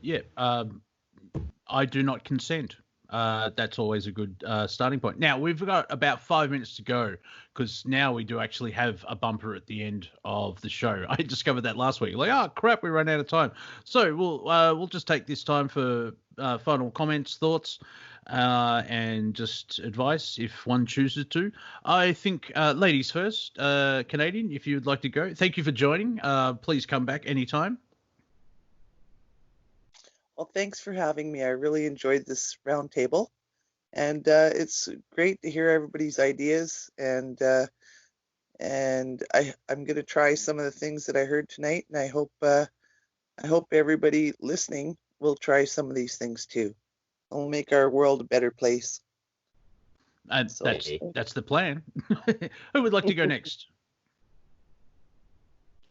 Yeah, I do not consent. That's always a good starting point. Now, we've got about 5 minutes to go, because now we do actually have a bumper at the end of the show. I discovered that last week. Like, oh, crap, we ran out of time. So we'll just take this time for final comments, thoughts, and just advice if one chooses to. I think ladies first. Canadian, if you'd like to go. Thank you for joining. Please come back anytime. Well, thanks for having me. I really enjoyed this round table. And it's great to hear everybody's ideas. And I'm going to try some of the things that I heard tonight, and I hope everybody listening will try some of these things too. It'll make our world a better place. And that's the plan. Who would like to go next?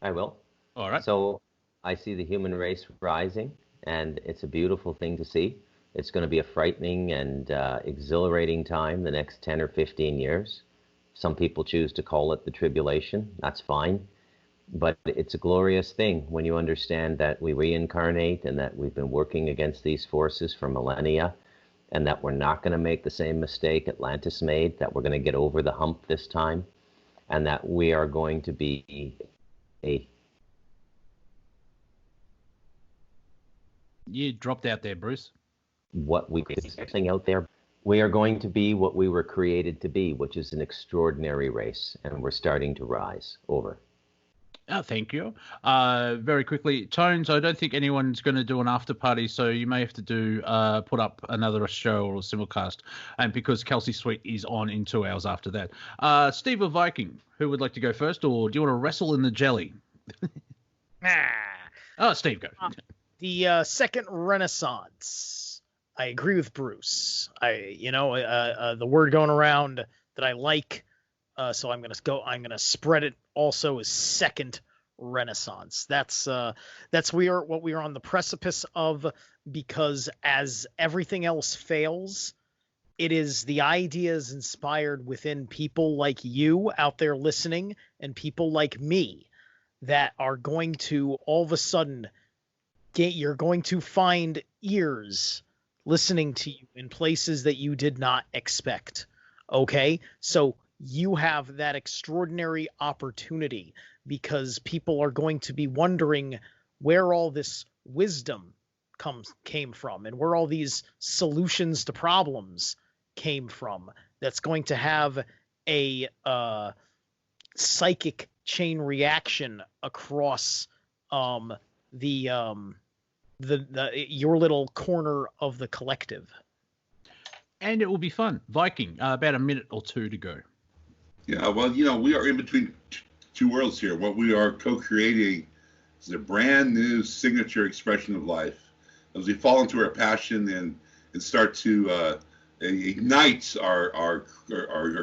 I will. All right. So I see the human race rising, and it's a beautiful thing to see. It's going to be a frightening and exhilarating time the next 10 or 15 years. Some people choose to call it the tribulation. That's fine. But it's a glorious thing when you understand that we reincarnate and that we've been working against these forces for millennia, and that we're not going to make the same mistake Atlantis made, that we're going to get over the hump this time, and that we are going to be You dropped out there, Bruce. Something out there. We are going to be what we were created to be, which is an extraordinary race, and we're starting to rise. Over. Oh, thank you. Very quickly, Tones, I don't think anyone's going to do an after party, so you may have to do put up another show or a simulcast, and because Kelsey Sweet is on in 2 hours after that. Steve or Viking, who would like to go first, or do you want to wrestle in the jelly? Oh, Steve, go. The second Renaissance. I agree with Bruce. The word going around that I like. So I'm gonna spread it also as second Renaissance. That's what we are on the precipice of, because as everything else fails, it is the ideas inspired within people like you out there listening and people like me that are going to all of a sudden you're going to find ears listening to you in places that you did not expect. Okay? So you have that extraordinary opportunity, because people are going to be wondering where all this wisdom came from and where all these solutions to problems came from. That's going to have a psychic chain reaction across your little corner of the collective. And it will be fun. Viking, about a minute or two to go. Yeah, well, we are in between two worlds here. What we are co-creating is a brand new signature expression of life. As we fall into our passion and start to ignite our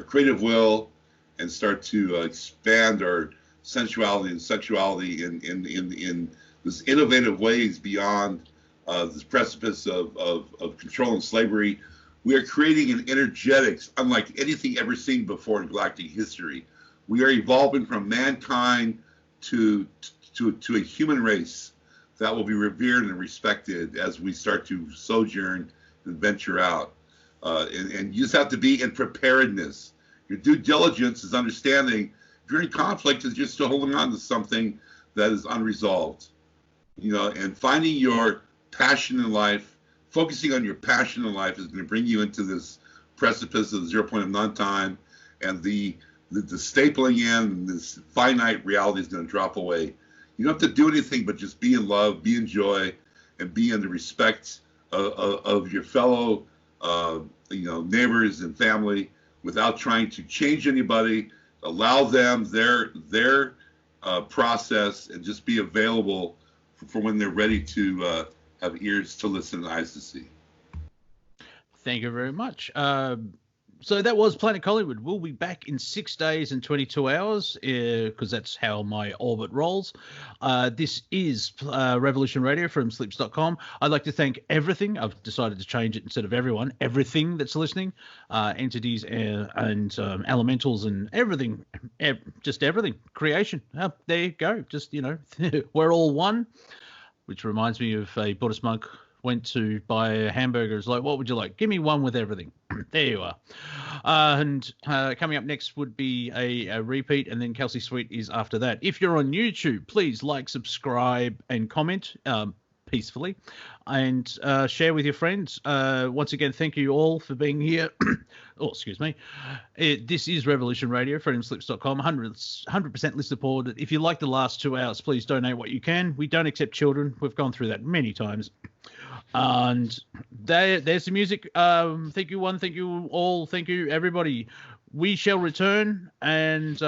creative will and start to expand our sensuality and sexuality in this innovative ways beyond this precipice of control and slavery, we are creating an energetics unlike anything ever seen before in galactic history. We are evolving from mankind to a human race that will be revered and respected as we start to sojourn and venture out. And you just have to be in preparedness. Your due diligence is understanding if you're in conflict is just still holding on to something that is unresolved. And finding your passion in life, focusing on your passion in life is going to bring you into this precipice of the 0 point of non-time, and the stapling in, this finite reality is going to drop away. You don't have to do anything but just be in love, be in joy, and be in the respect of your fellow, neighbors and family, without trying to change anybody. Allow them their process, and just be available for when they're ready to have ears to listen and eyes to see. Thank you very much. So that was Planet Collingwood. We'll be back in 6 days and 22 hours because that's how my orbit rolls. This is Revolution Radio from Slips.com. I'd like to thank everything. I've decided to change it instead of everyone. Everything that's listening, entities and elementals and everything, just everything. Creation. There you go. Just, we're all one, which reminds me of a Buddhist monk went to buy a hamburger. It's like, what would you like? Give me one with everything. There you are. And coming up next would be a repeat, and then Kelsey Sweet is after that. If you're on YouTube, please like, subscribe, and comment peacefully, and share with your friends. Once again, thank you all for being here. Oh, excuse me. This is Revolution Radio, freedomslips.com, 100% listener supported. If you like the last 2 hours, please donate what you can. We don't accept children. We've gone through that many times. And there's the music. Thank you, one. Thank you, all. Thank you, everybody. We shall return, and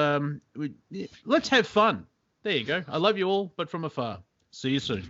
let's have fun. There you go. I love you all, but from afar. See you soon.